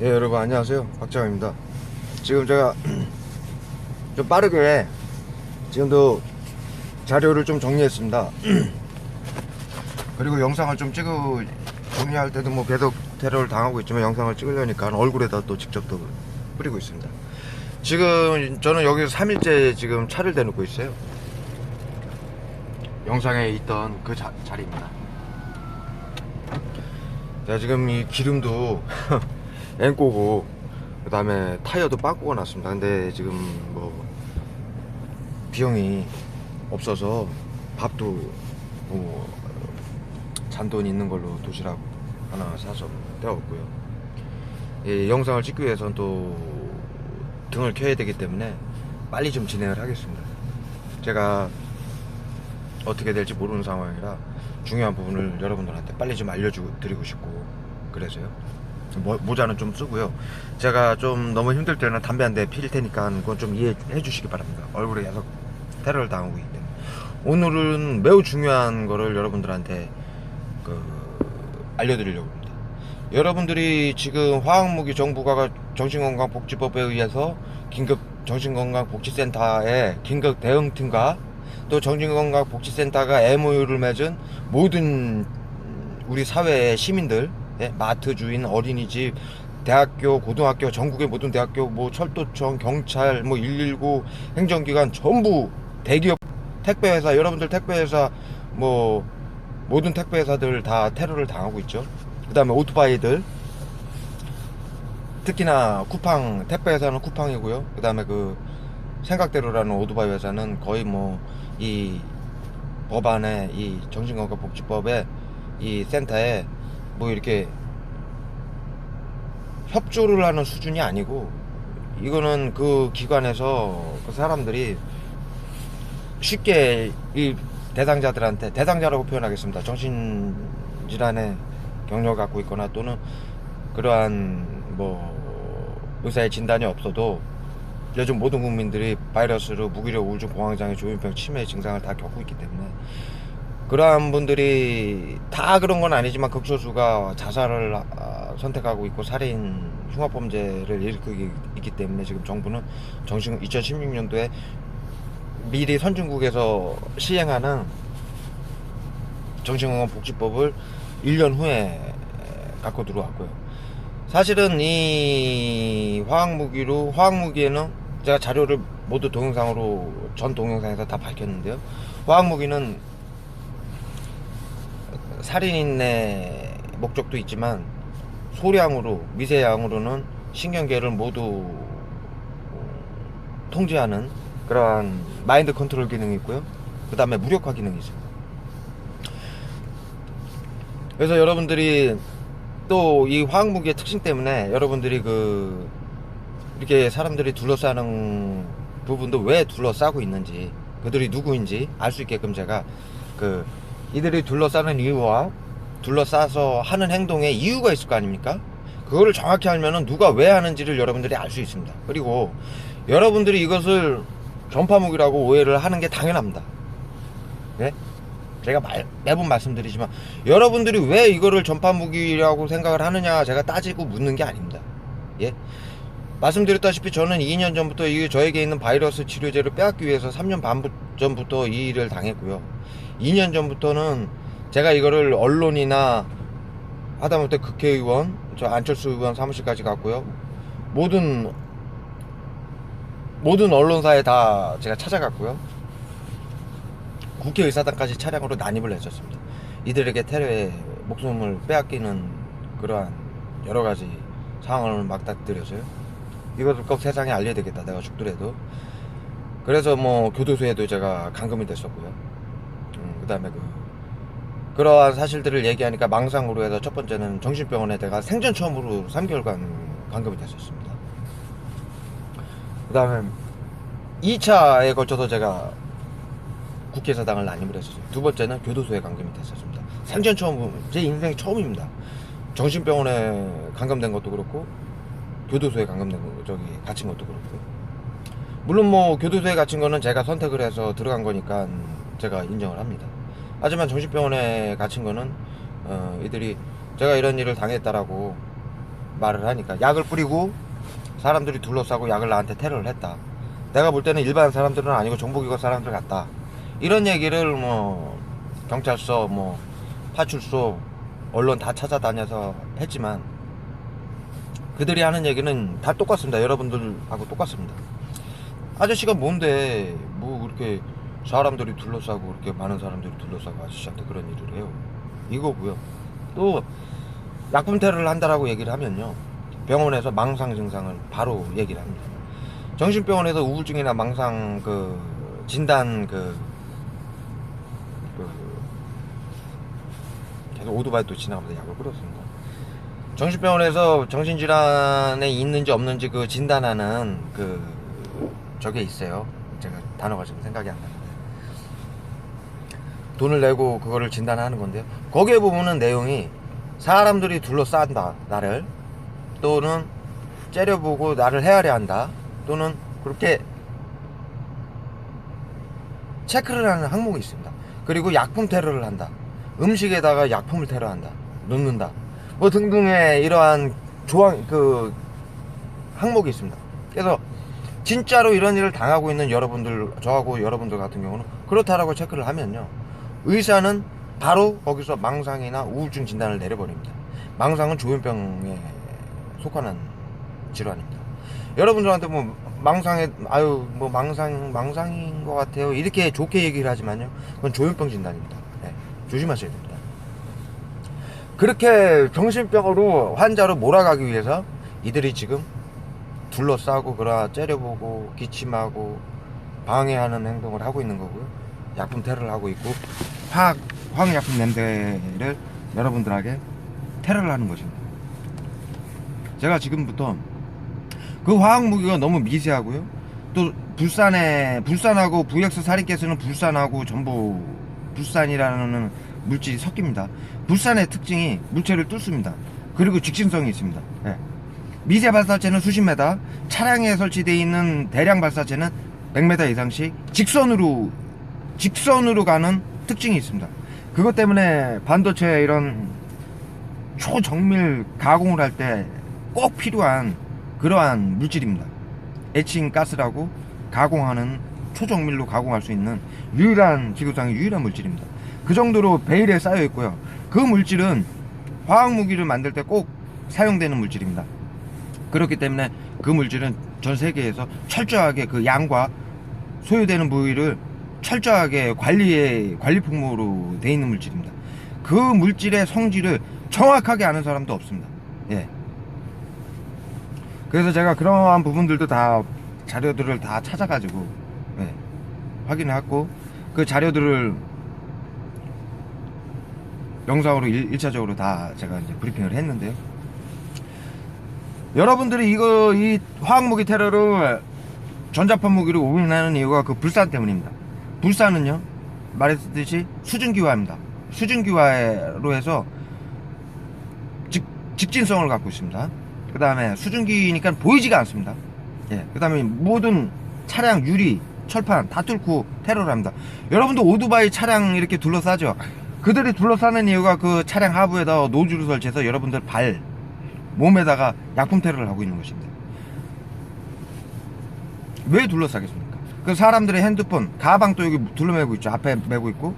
예, 여러분 안녕하세요. 박정입니다. 지금 제가 좀 빠르게 지금도 자료를 좀 정리했습니다. 그리고 영상을 좀 정리할 때도 뭐 계속 테러를 당하고 있지만 영상을 찍으려니까 얼굴에다 또 직접 또 뿌리고 있습니다. 지금 저는 여기서 3일째 지금 차를 대놓고 있어요. 영상에 있던 그 자리입니다. 제가 지금 이 기름도 앵꼬고 그 다음에 타이어도 바꾸고 났습니다. 근데 지금 뭐 비용이 없어서 밥도 뭐 잔돈 있는 걸로 도시락 하나 사서 때웠고요. 이 영상을 찍기 위해서는 또 등을 켜야 되기 때문에 빨리 좀 진행을 하겠습니다. 제가 어떻게 될지 모르는 상황이라 중요한 부분을 여러분들한테 빨리 좀 알려드리고 싶고 그래서요. 모자는 좀 쓰고요. 제가 좀 너무 힘들 때는 담배 한 대 필 테니까 그건 좀 이해해 주시기 바랍니다. 얼굴에 계속 테러를 당하고 있기 때문에. 오늘은 매우 중요한 거를 여러분들한테 알려드리려고 합니다. 여러분들이 지금 화학무기 정부가 정신건강복지법에 의해서 긴급 정신건강복지센터에 긴급 대응팀과 또 정신건강복지센터가 MOU를 맺은 모든 우리 사회의 시민들, 마트 주인, 어린이집, 대학교, 고등학교, 전국의 모든 대학교, 뭐 철도청, 경찰, 뭐 119, 행정기관 전부 대기업 택배회사, 여러분들 택배회사, 뭐 모든 택배회사들 다 테러를 당하고 있죠. 그 다음에 오토바이들, 특히나 쿠팡 택배회사는 쿠팡이고요. 그 다음에 그 생각대로라는 오토바이 회사는 거의 뭐 이 법안에, 이 정신건강복지법에, 이 센터에 뭐 이렇게 협조를 하는 수준이 아니고, 이거는 그 기관에서 그 사람들이 쉽게 이 대상자들한테, 대상자라고 표현하겠습니다. 정신질환의 경력을 갖고 있거나 또는 그러한 뭐 의사의 진단이 없어도 요즘 모든 국민들이 바이러스로 무기력, 우울증, 공황장애, 조현병, 치매 증상을 다 겪고 있기 때문에, 그러한 분들이 다 그런 건 아니지만 극소수가 자살을 선택하고 있고 살인, 흉악범죄를 일으키고 있기 때문에 지금 정부는 2016년도에 미리 선진국에서 시행하는 정신건강복지법을 1년 후에 갖고 들어왔고요. 사실은 이 화학무기에는 제가 자료를 모두 동영상으로, 전 동영상에서 다 밝혔는데요. 화학무기는 살인의 목적도 있지만 소량으로, 미세양으로는 신경계를 모두 통제하는 그러한 마인드 컨트롤 기능이 있고요. 그 다음에 무력화 기능이 있어요. 그래서 여러분들이 또 이 화학무기의 특性때문에 여러분들이 이렇게 사람들이 둘러싸는 부분도 왜 둘러싸고 있는지, 그들이 누구인지 알 수 있게끔 제가 이들이 둘러싸는 이유와 둘러싸서 하는 행동에 이유가 있을 거 아닙니까? 그거를 정확히 알면은 누가 왜 하는지를 여러분들이 알 수 있습니다. 그리고 여러분들이 이것을 전파무기라고 오해를 하는 게 당연합니다. 네? 제가 매번 말씀드리지만 여러분들이 왜 이거를 전파무기라고 생각을 하느냐 제가 따지고 묻는 게 아닙니다. 예? 말씀드렸다시피 저는 2년 전부터 저에게 있는 바이러스 치료제를 빼앗기 위해서 3년 반 전부터 이 일을 당했고요. 2년 전부터는 제가 이거를 언론이나 하다못해 국회의원, 저 안철수 의원 사무실까지 갔고요. 모든 언론사에 다 제가 찾아갔고요. 국회의사당까지 차량으로 난입을 했었습니다. 이들에게 테러에 목숨을 빼앗기는 그러한 여러가지 상황을 막닥뜨려서요. 이것을 꼭 세상에 알려야 되겠다, 내가 죽더라도. 그래서 뭐 교도소에도 제가 감금이 됐었고요. 그 다음에 그러한 사실들을 얘기하니까 망상으로 해서 첫 번째는 정신병원에 내가 생전 처음으로 3개월간 감금이 됐었습니다. 그 다음에 2차에 걸쳐서 제가 국회의사당을 난입을 했었어요. 두 번째는 교도소에 감금이 됐었습니다. 생전 처음, 제 인생이 처음입니다. 정신병원에 감금된 것도 그렇고 교도소에 감금된 거, 갇힌 것도 그렇고요. 물론 뭐 교도소에 갇힌 거는 제가 선택을 해서 들어간 거니까 제가 인정을 합니다. 하지만 정신병원에 갇힌 거는 이들이 제가 이런 일을 당했다라고 말을 하니까, 약을 뿌리고 사람들이 둘러싸고 약을 나한테 테러를 했다. 내가 볼 때는 일반 사람들은 아니고 정보기관 사람들 같다. 이런 얘기를 뭐 경찰서, 뭐 파출소, 언론 다 찾아다녀서 했지만 그들이 하는 얘기는 다 똑같습니다. 여러분들하고 똑같습니다. 아저씨가 뭔데 뭐 그렇게 사람들이 둘러싸고 그렇게 많은 사람들이 둘러싸고 아저씨한테 그런 일을 해요. 이거고요. 또 약품 테러를 한다라고 얘기를 하면요, 병원에서 망상 증상을 바로 얘기를 합니다. 정신병원에서 우울증이나 망상 그 진단 계속 오토바이 또 지나가면서 약을 뿌렸습니다. 정신병원에서 정신질환에 있는지 없는지 그 진단하는 그 저게 있어요. 제가 단어가 지금 생각이 안 나는데, 돈을 내고 그거를 진단하는 건데요. 거기에 보면은 내용이 사람들이 둘러싼다, 나를, 또는 째려보고 나를 헤아려 한다, 또는 그렇게 체크를 하는 항목이 있습니다. 그리고 약품 테러를 한다, 음식에다가 약품을 테러한다, 넣는다, 뭐 등등의 이러한 조항 항목이 있습니다. 그래서 진짜로 이런 일을 당하고 있는 여러분들, 저하고 여러분들 같은 경우는 그렇다라고 체크를 하면요, 의사는 바로 거기서 망상이나 우울증 진단을 내려버립니다. 망상은 조현병에 속하는 질환입니다. 여러분들한테 뭐 망상에 뭐 망상인 것 같아요 이렇게 좋게 얘기를 하지만요, 그건 조현병 진단입니다. 네, 조심하셔야 됩니다. 그렇게 정신병으로 환자로 몰아가기 위해서 이들이 지금 둘러싸고 째려보고 기침하고 방해하는 행동을 하고 있는 거고요. 약품 테러를 하고 있고 화학약품 냄새를 여러분들에게 테러를 하는 것입니다. 제가 지금부터 그 화학무기가 너무 미세하고요, 또 불산하고 VX 살인가스는 불산하고 전부 불산이라는 물질이 섞입니다. 불산의 특징이 물체를 뚫습니다. 그리고 직진성이 있습니다. 네. 미세 발사체는 수십 메다, 차량에 설치되어 있는 대량 발사체는 100m 이상씩 직선으로 가는 특징이 있습니다. 그것 때문에 반도체 이런 초정밀 가공을 할 때 꼭 필요한 그러한 물질입니다. 에칭 가스라고 가공하는, 초정밀로 가공할 수 있는 지구상의 유일한 물질입니다. 그 정도로 베일에 쌓여 있고요. 그 물질은 화학무기를 만들 때 꼭 사용되는 물질입니다. 그렇기 때문에 그 물질은 전 세계에서 철저하게 그 양과 소요되는 부위를 철저하게 관리 품목으로 되어 있는 물질입니다. 그 물질의 성질을 정확하게 아는 사람도 없습니다. 예. 그래서 제가 그러한 부분들도 다 자료들을 다 찾아가지고 확인해왔고, 그 자료들을 영상으로 1차적으로 다 제가 이제 브리핑을 했는데요. 여러분들이 이 화학무기 테러를 전자파 무기로 오인하는 이유가 그 불산 때문입니다. 불산은요, 말했듯이 수증기화입니다. 수증기화로 해서 직진성을 갖고 있습니다. 그 다음에 수증기니까 보이지가 않습니다. 예. 그 다음에 모든 차량 유리, 철판 다 뚫고 테러를 합니다. 여러분도 오토바이 차량 이렇게 둘러싸죠. 그들이 둘러싸는 이유가 그 차량 하부에다 노즐을 설치해서 여러분들 몸에다가 약품 테러를 하고 있는 것입니다. 왜 둘러싸겠습니까? 그 사람들의 핸드폰, 가방 또 여기 둘러매고 있죠. 앞에 메고 있고,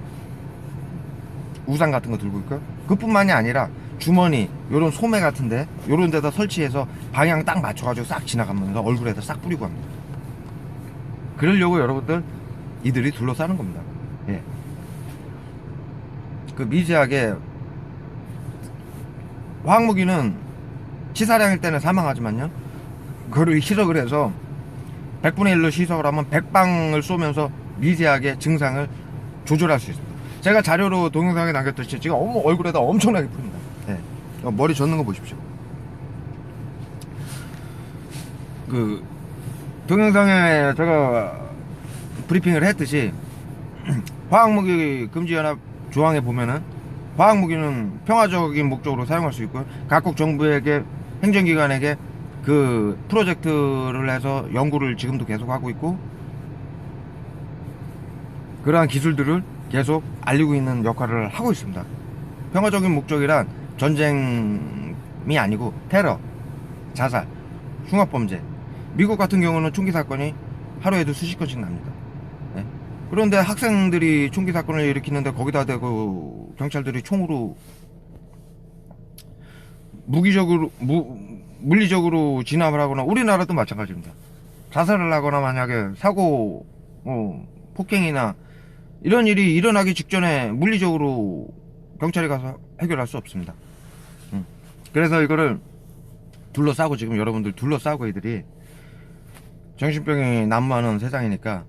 우산 같은 거 들고 있고, 그뿐만이 아니라 주머니, 요런 소매 같은데 요런 데다 설치해서 방향 딱 맞춰가지고 싹 지나가면서 얼굴에다 싹 뿌리고 합니다. 그러려고 여러분들 이들이 둘러싸는 겁니다. 예. 그 미세하게 화학무기는 치사량일 때는 사망하지만요, 그거를 희석을 해서 100분의 1로 희석을 하면 100방을 쏘면서 미세하게 증상을 조절할 수 있습니다. 제가 자료로 동영상에 남겼듯이 지금 얼굴에다 엄청나게 풉니다. 네. 머리 젖는 거 보십시오. 그 동영상에 제가 브리핑을 했듯이 화학무기 금지연합 조항에 보면은 화학무기는 평화적인 목적으로 사용할 수 있고요, 각국 정부에게, 행정기관에게 그 프로젝트를 해서 연구를 지금도 계속 하고 있고, 그러한 기술들을 계속 알리고 있는 역할을 하고 있습니다. 평화적인 목적이란 전쟁이 아니고 테러, 자살, 흉악범죄. 미국 같은 경우는 총기 사건이 하루에도 수십 건씩 납니다. 네? 그런데 학생들이 총기 사건을 일으키는데 거기다 대고 경찰들이 총으로 물리적으로 진압을 하거나, 우리나라도 마찬가지입니다. 자살을 하거나 만약에 사고, 폭행이나 이런 일이 일어나기 직전에 물리적으로 경찰이 가서 해결할 수 없습니다. 그래서 이거를 둘러싸고, 지금 여러분들 둘러싸고 이들이 정신병이 난무하는 세상이니까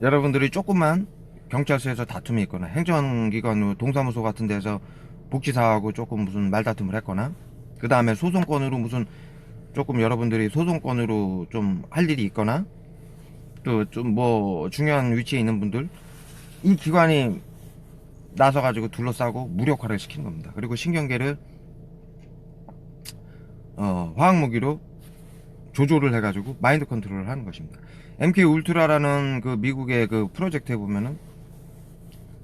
여러분들이 조금만 경찰서에서 다툼이 있거나 행정기관 동사무소 같은 데서 복지사하고 조금 무슨 말다툼을 했거나, 그 다음에 소송권으로 무슨 조금 여러분들이 소송권으로 좀 할 일이 있거나, 또 좀 뭐 중요한 위치에 있는 분들, 이 기관이 나서 가지고 둘러싸고 무력화를 시키는 겁니다. 그리고 신경계를 화학무기로 조조를 해가지고 마인드 컨트롤을 하는 것입니다. MK 울트라라는 그 미국의 그 프로젝트에 보면은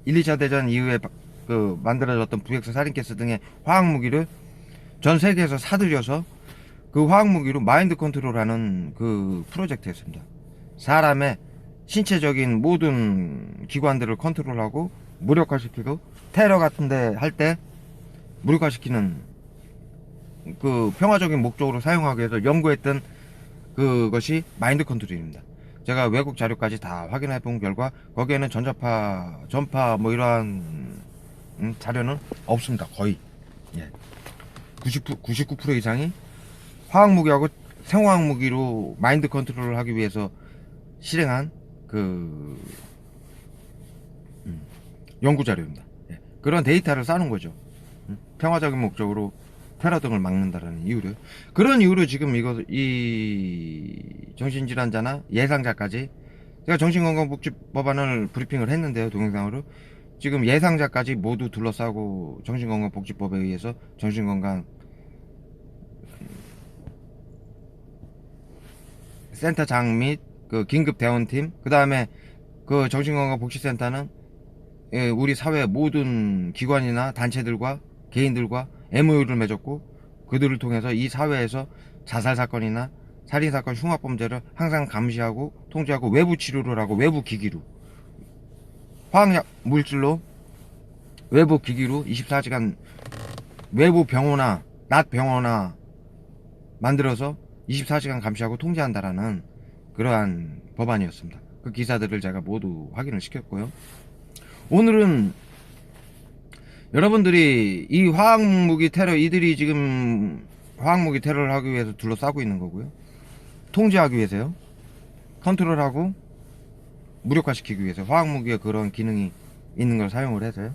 1, 2차 대전 이후에 그 만들어졌던 VX 살인가스 등의 화학무기를 전 세계에서 사들여서 그 화학무기로 마인드 컨트롤하는 그 프로젝트였습니다. 사람의 신체적인 모든 기관들을 컨트롤하고 무력화시키고, 테러 같은데 할 때 무력화시키는 그 평화적인 목적으로 사용하기 위해서 연구했던 그것이 마인드 컨트롤입니다. 제가 외국 자료까지 다 확인해 본 결과 거기에는 전파 뭐 이러한 자료는 없습니다. 거의 99% 이상이 화학무기하고 생화학무기로 마인드 컨트롤을 하기 위해서 실행한 그 연구 자료입니다. 그런 데이터를 쌓는 거죠. 평화적인 목적으로 테러 등을 막는다라는 이유로. 그런 이유로 지금 이 정신질환자나 예상자까지, 제가 정신건강복지법안을 브리핑을 했는데요, 동영상으로. 지금 예상자까지 모두 둘러싸고 정신건강복지법에 의해서 정신건강 센터장 및 그 긴급 대원팀, 그 다음에 그 정신건강복지센터는 우리 사회 모든 기관이나 단체들과 개인들과 MOU를 맺었고, 그들을 통해서 이 사회에서 자살사건이나 살인사건, 흉악범죄를 항상 감시하고 통제하고 외부 치료를 하고, 외부 기기로 화학약 물질로 외부 기기로 24시간 외부 병원이나 낮 병원이나 만들어서 24시간 감시하고 통제한다라는 그러한 법안이었습니다. 그 기사들을 제가 모두 확인을 시켰고요. 오늘은 여러분들이 이 화학무기 테러, 이들이 지금 화학무기 테러를 하기 위해서 둘러싸고 있는 거고요. 통제하기 위해서요. 컨트롤하고 무력화시키기 위해서 화학무기에 그런 기능이 있는 걸 사용을 해서요.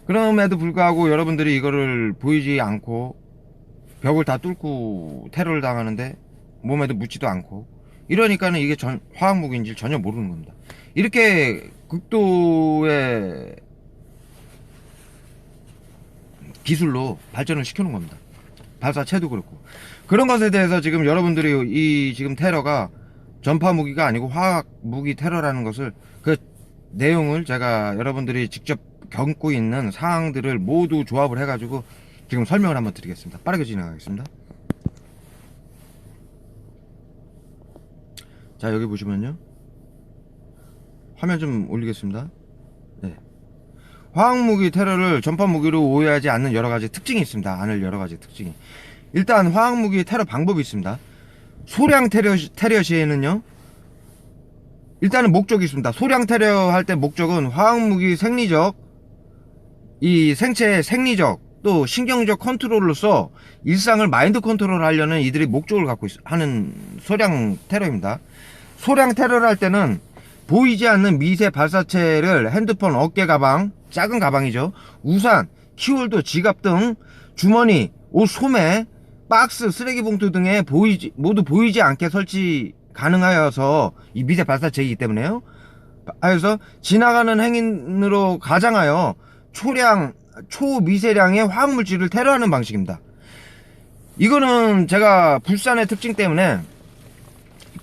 그럼에도 불구하고 여러분들이 이거를 보이지 않고 벽을 다 뚫고 테러를 당하는데 몸에도 묻지도 않고, 이러니까는 이게 화학무기인지 전혀 모르는 겁니다. 이렇게 극도의 기술로 발전을 시켜놓은 겁니다. 발사체도 그렇고. 그런 것에 대해서 지금 여러분들이 이 지금 테러가 전파무기가 아니고 화학무기 테러라는 것을, 그 내용을 제가 여러분들이 직접 겪고 있는 상황들을 모두 조합을 해가지고 지금 설명을 한번 드리겠습니다. 빠르게 진행하겠습니다. 자, 여기 보시면요, 화면 좀 올리겠습니다. 네. 화학무기 테러를 전파무기로 오해하지 않는 여러가지 특징이 있습니다. 않을 여러가지 특징이. 일단 화학무기 테러 방법이 있습니다. 소량 테러 시에는요, 일단은 목적이 있습니다. 소량 테러 할 때 목적은 화학무기 생리적, 이 생체의 생리적 또 신경적 컨트롤로서 일상을 마인드 컨트롤 하려는 이들이 목적을 갖고 하는 소량 테러입니다. 소량 테러를 할 때는 보이지 않는 미세 발사체를 핸드폰, 어깨 가방, 작은 가방이죠, 우산, 키홀더, 지갑 등 주머니, 옷 소매, 박스, 쓰레기 봉투 등에 모두 보이지 않게 설치 가능하여서, 이 미세 발사체이기 때문에요, 하여서 지나가는 행인으로 가장하여 초미세량의 화학물질을 테러하는 방식입니다. 이거는 제가 불산의 특징 때문에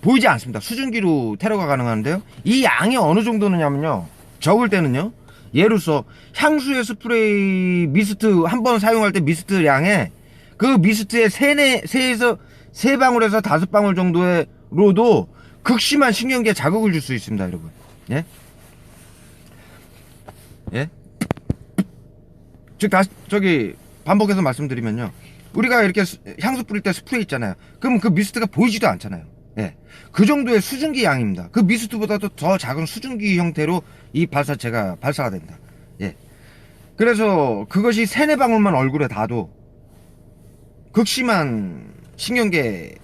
보이지 않습니다. 수증기로 테러가 가능한데요, 이 양이 어느 정도느냐면요, 적을 때는요, 예로서 향수의 스프레이 미스트 한 번 사용할 때 미스트 양의 그 미스트의 세 방울에서 5방울 정도로도 극심한 신경계에 자극을 줄 수 있습니다, 여러분. 예? 예? 즉, 반복해서 말씀드리면요. 우리가 이렇게 향수 뿌릴 때 스프레이 있잖아요. 그럼 그 미스트가 보이지도 않잖아요. 예. 그 정도의 수증기 양입니다. 그 미스트보다도 더 작은 수증기 형태로 이 발사체가 발사가 됩니다. 예. 그래서 그것이 3-4방울만 얼굴에 닿아도 극심한 신경계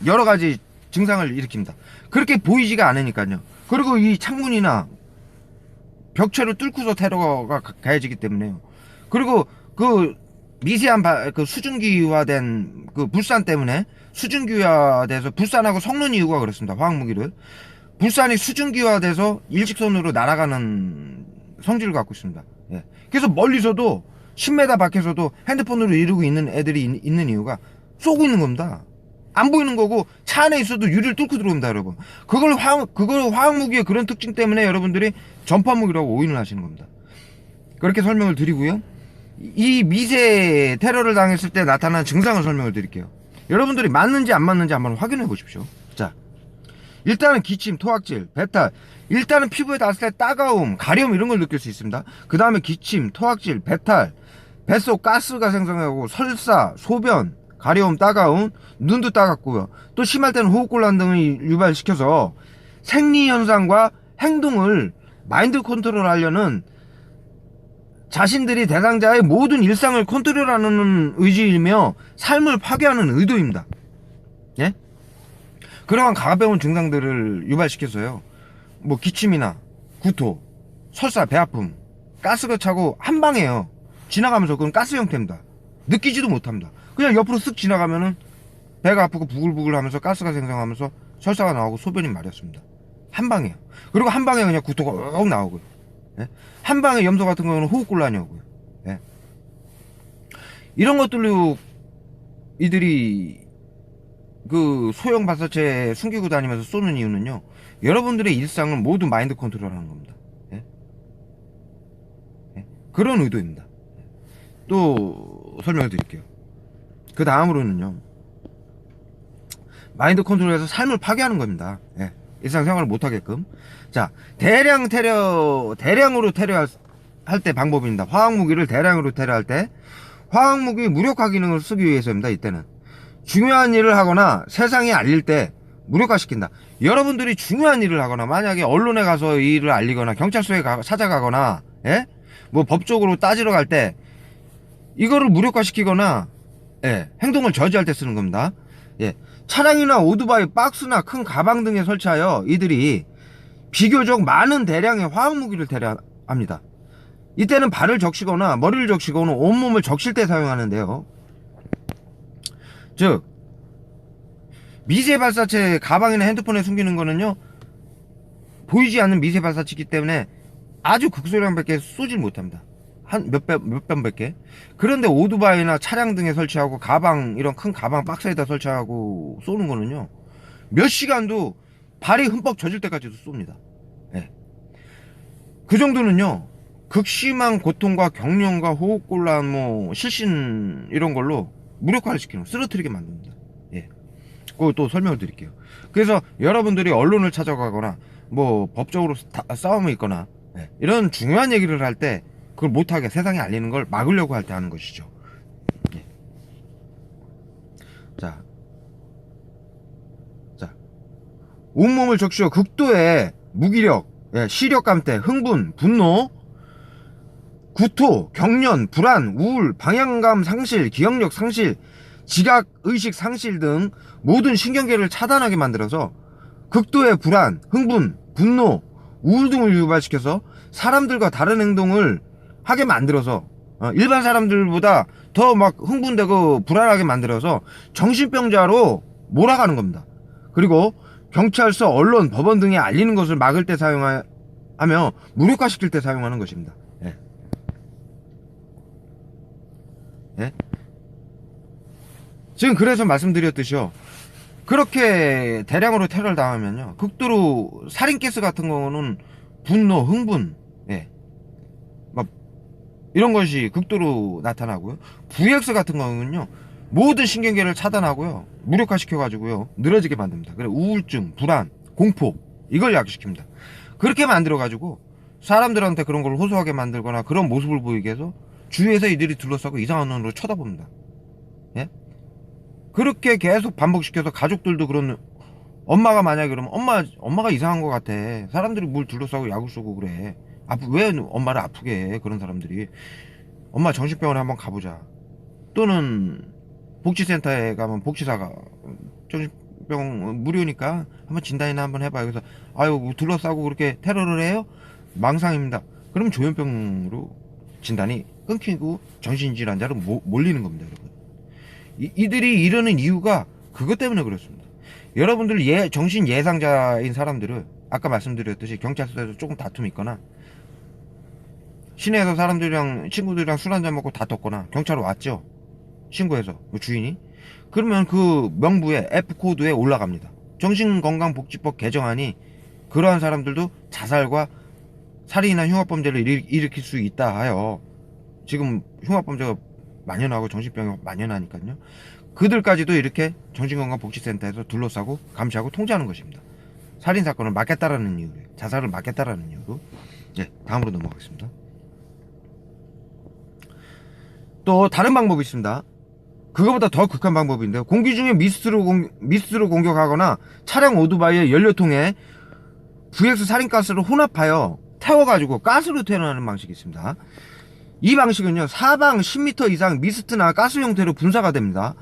여러 가지 증상을 일으킵니다. 그렇게 보이지가 않으니까요. 그리고 이 창문이나 벽체를 뚫고서 테러가 가해지기 때문에요. 그리고 그 미세한 그 수증기화된 그 불산 때문에 수증기화돼서 불산하고 섞는 이유가 그렇습니다. 화학무기를 불산이 수증기화돼서 일직선으로 날아가는 성질을 갖고 있습니다. 예. 그래서 멀리서도 10m 밖에서도 핸드폰으로 이루고 있는 애들이 있는 이유가 쏘고 있는 겁니다. 안 보이는 거고 차 안에 있어도 유리를 뚫고 들어옵니다, 여러분. 그걸 화학무기의 그런 특징 때문에 여러분들이 전파무기라고 오인을 하시는 겁니다. 그렇게 설명을 드리고요. 이 미세 테러를 당했을 때 나타난 증상을 설명을 드릴게요. 여러분들이 맞는지 안 맞는지 한번 확인해 보십시오. 자, 일단은 기침, 토악질, 배탈. 일단은 피부에 닿았을 때 따가움, 가려움 이런 걸 느낄 수 있습니다. 그 다음에 기침, 토악질, 배탈, 뱃속 가스가 생성하고 설사, 소변, 가려움, 따가움, 눈도 따갑고요. 또 심할 때는 호흡곤란 등을 유발시켜서 생리현상과 행동을 마인드 컨트롤하려는 자신들이 대상자의 모든 일상을 컨트롤하는 의지이며 삶을 파괴하는 의도입니다. 예? 그러한 가벼운 증상들을 유발시켜서요. 뭐 기침이나 구토, 설사, 배아픔, 가스가 차고 한 방에요. 지나가면서 그건 가스 형태입니다. 느끼지도 못합니다. 그냥 옆으로 쓱 지나가면은 배가 아프고 부글부글 하면서 가스가 생성하면서 설사가 나오고 소변이 마렵습니다. 한 방에요. 그리고 한 방에 그냥 구토가 억 나오고요. 예? 한 방에 염소 같은 경우는 호흡곤란이 오고요. 예? 이런 것들로 이들이 그 소형 발사체 숨기고 다니면서 쏘는 이유는요. 여러분들의 일상을 모두 마인드 컨트롤하는 겁니다. 예? 예? 그런 의도입니다. 또 설명을 드릴게요. 그 다음으로는요. 마인드 컨트롤해서 삶을 파괴하는 겁니다. 예. 일상생활을 못하게끔. 자, 대량으로 테러할 때 방법입니다. 화학무기를 대량으로 테러할 때 화학무기 무력화 기능을 쓰기 위해서입니다. 이때는 중요한 일을 하거나 세상에 알릴 때 무력화시킨다. 여러분들이 중요한 일을 하거나 만약에 언론에 가서 이 일을 알리거나 경찰서에 찾아가거나 예? 뭐 법적으로 따지러 갈 때 이거를 무력화시키거나 예, 행동을 저지할 때 쓰는 겁니다. 예. 차량이나 오토바이, 박스나 큰 가방 등에 설치하여 이들이 비교적 많은 대량의 화학무기를 테러합니다. 이때는 발을 적시거나 머리를 적시거나 온몸을 적실 때 사용하는데요. 즉 미세 발사체 가방이나 핸드폰에 숨기는 거는요 보이지 않는 미세 발사체이기 때문에 아주 극소량밖에 쏘질 못합니다. 한 몇 변밖에. 그런데 오토바이나 차량 등에 설치하고 가방, 이런 큰 가방 박스에다 설치하고 쏘는 거는요 몇 시간도 발이 흠뻑 젖을 때까지도 쏩니다. 예. 그 정도는요 극심한 고통과 경련과 호흡곤란, 뭐 실신 이런 걸로 무력화를 시키는, 쓰러뜨리게 만듭니다. 예. 그거 또 설명을 드릴게요. 그래서 여러분들이 언론을 찾아가거나 뭐 법적으로 싸움이 있거나 예. 이런 중요한 얘기를 할 때 그걸 못하게 세상에 알리는 걸 막으려고 할 때 하는 것이죠. 예. 자, 온몸을 적시어 극도의 무기력, 예, 시력 감퇴, 흥분, 분노, 구토, 경련, 불안, 우울, 방향감 상실, 기억력 상실, 지각 의식 상실 등 모든 신경계를 차단하게 만들어서 극도의 불안, 흥분, 분노, 우울 등을 유발시켜서 사람들과 다른 행동을 하게 만들어서 일반 사람들보다 더 막 흥분되고 불안하게 만들어서 정신병자로 몰아가는 겁니다. 그리고 경찰서, 언론, 법원 등에 알리는 것을 막을 때 사용하며 무력화시킬 때 사용하는 것입니다. 예. 예? 지금 그래서 말씀드렸듯이요. 그렇게 대량으로 테러를 당하면요. 극도로 살인가스 같은 경우는 분노, 흥분, 예. 막 이런 것이 극도로 나타나고요. VX 같은 경우는요. 모든 신경계를 차단하고요, 무력화시켜가지고요, 늘어지게 만듭니다. 그래 우울증, 불안, 공포, 이걸 야기시킵니다. 그렇게 만들어가지고 사람들한테 그런 걸 호소하게 만들거나 그런 모습을 보이게 해서 주위에서 이들이 둘러싸고 이상한 눈으로 쳐다봅니다. 예? 그렇게 계속 반복시켜서 가족들도 그런, 엄마가 만약에 그러면 엄마가 이상한 것 같아, 사람들이 뭘 둘러싸고 약을 쏘고 그래, 왜 엄마를 아프게 해, 그런 사람들이, 엄마 정신병원에 한번 가보자. 또는 복지센터에 가면 복지사가 정신병 무료니까 한번 진단이나 한번 해봐. 그래서 아유 둘러싸고 그렇게 테러를 해요? 망상입니다. 그럼 조현병으로 진단이 끊기고 정신질환자로 몰리는 겁니다, 여러분. 이들이 이러는 이유가 그것 때문에 그렇습니다. 여러분들 정신 예상자인 사람들을 아까 말씀드렸듯이 경찰서에서 조금 다툼이 있거나 시내에서 사람들이랑 친구들이랑 술 한잔 먹고 다퉜거나 경찰 왔죠, 신고해서 주인이, 그러면 그 명부에 F코드에 올라갑니다. 정신건강복지법 개정안이 그러한 사람들도 자살과 살인이나 흉악범죄를 일으킬 수 있다 하여, 지금 흉악범죄가 만연하고 정신병이 만연하니까요, 그들까지도 이렇게 정신건강복지센터에서 둘러싸고 감시하고 통제하는 것입니다. 살인사건을 막겠다라는 이유로, 자살을 막겠다라는 이유로. 네, 다음으로 넘어가겠습니다. 또 다른 방법이 있습니다. 그거보다 더 극한 방법인데요, 공기 중에 미스트로 공격하거나 차량 오토바이의 연료통에 VX 살인가스를 혼합하여 태워가지고 가스로 태어나는 방식이 있습니다. 이 방식은요, 사방 10m 이상 미스트나 가스 형태로 분사가 됩니다.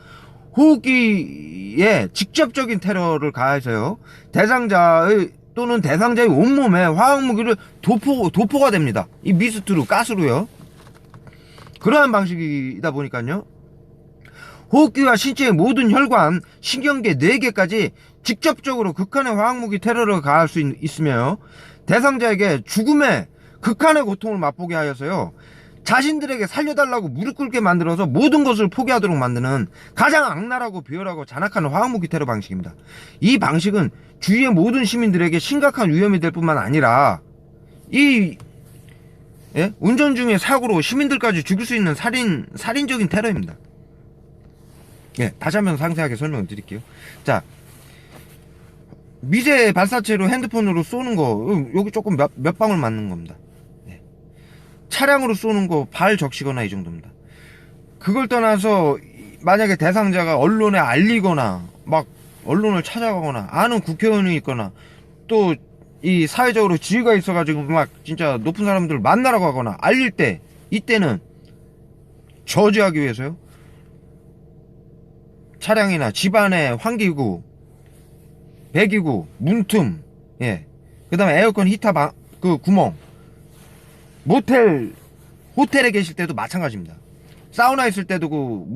호흡기에 직접적인 테러를 가해서요, 대상자의 또는 대상자의 온몸에 화학무기를 도포가 됩니다. 이 미스트로, 가스로요. 그러한 방식이다 보니까요, 호흡기와 신체의 모든 혈관, 신경계 4개까지 직접적으로 극한의 화학무기 테러를 가할 수 있으며, 대상자에게 죽음의 극한의 고통을 맛보게 하여서요, 자신들에게 살려달라고 무릎 꿇게 만들어서 모든 것을 포기하도록 만드는 가장 악랄하고 비열하고 잔악한 화학무기 테러 방식입니다. 이 방식은 주위의 모든 시민들에게 심각한 위험이 될 뿐만 아니라 운전 중에 사고로 시민들까지 죽일 수 있는 살인적인 테러입니다. 예, 다시 한번 상세하게 설명을 드릴게요. 자, 미세 발사체로 핸드폰으로 쏘는 거, 여기 조금 몇 방울 맞는 겁니다. 예. 차량으로 쏘는 거 발 적시거나 이 정도입니다. 그걸 떠나서 만약에 대상자가 언론에 알리거나 막 언론을 찾아가거나 아는 국회의원이 있거나 또 이 사회적으로 지위가 있어가지고 막 진짜 높은 사람들 만나라고 하거나 알릴 때, 이때는 저지하기 위해서요, 차량이나 집안의 환기구, 배기구, 문틈, 예, 그 다음에 에어컨 히터 그 구멍, 호텔에 계실 때도 마찬가지입니다. 사우나 있을 때도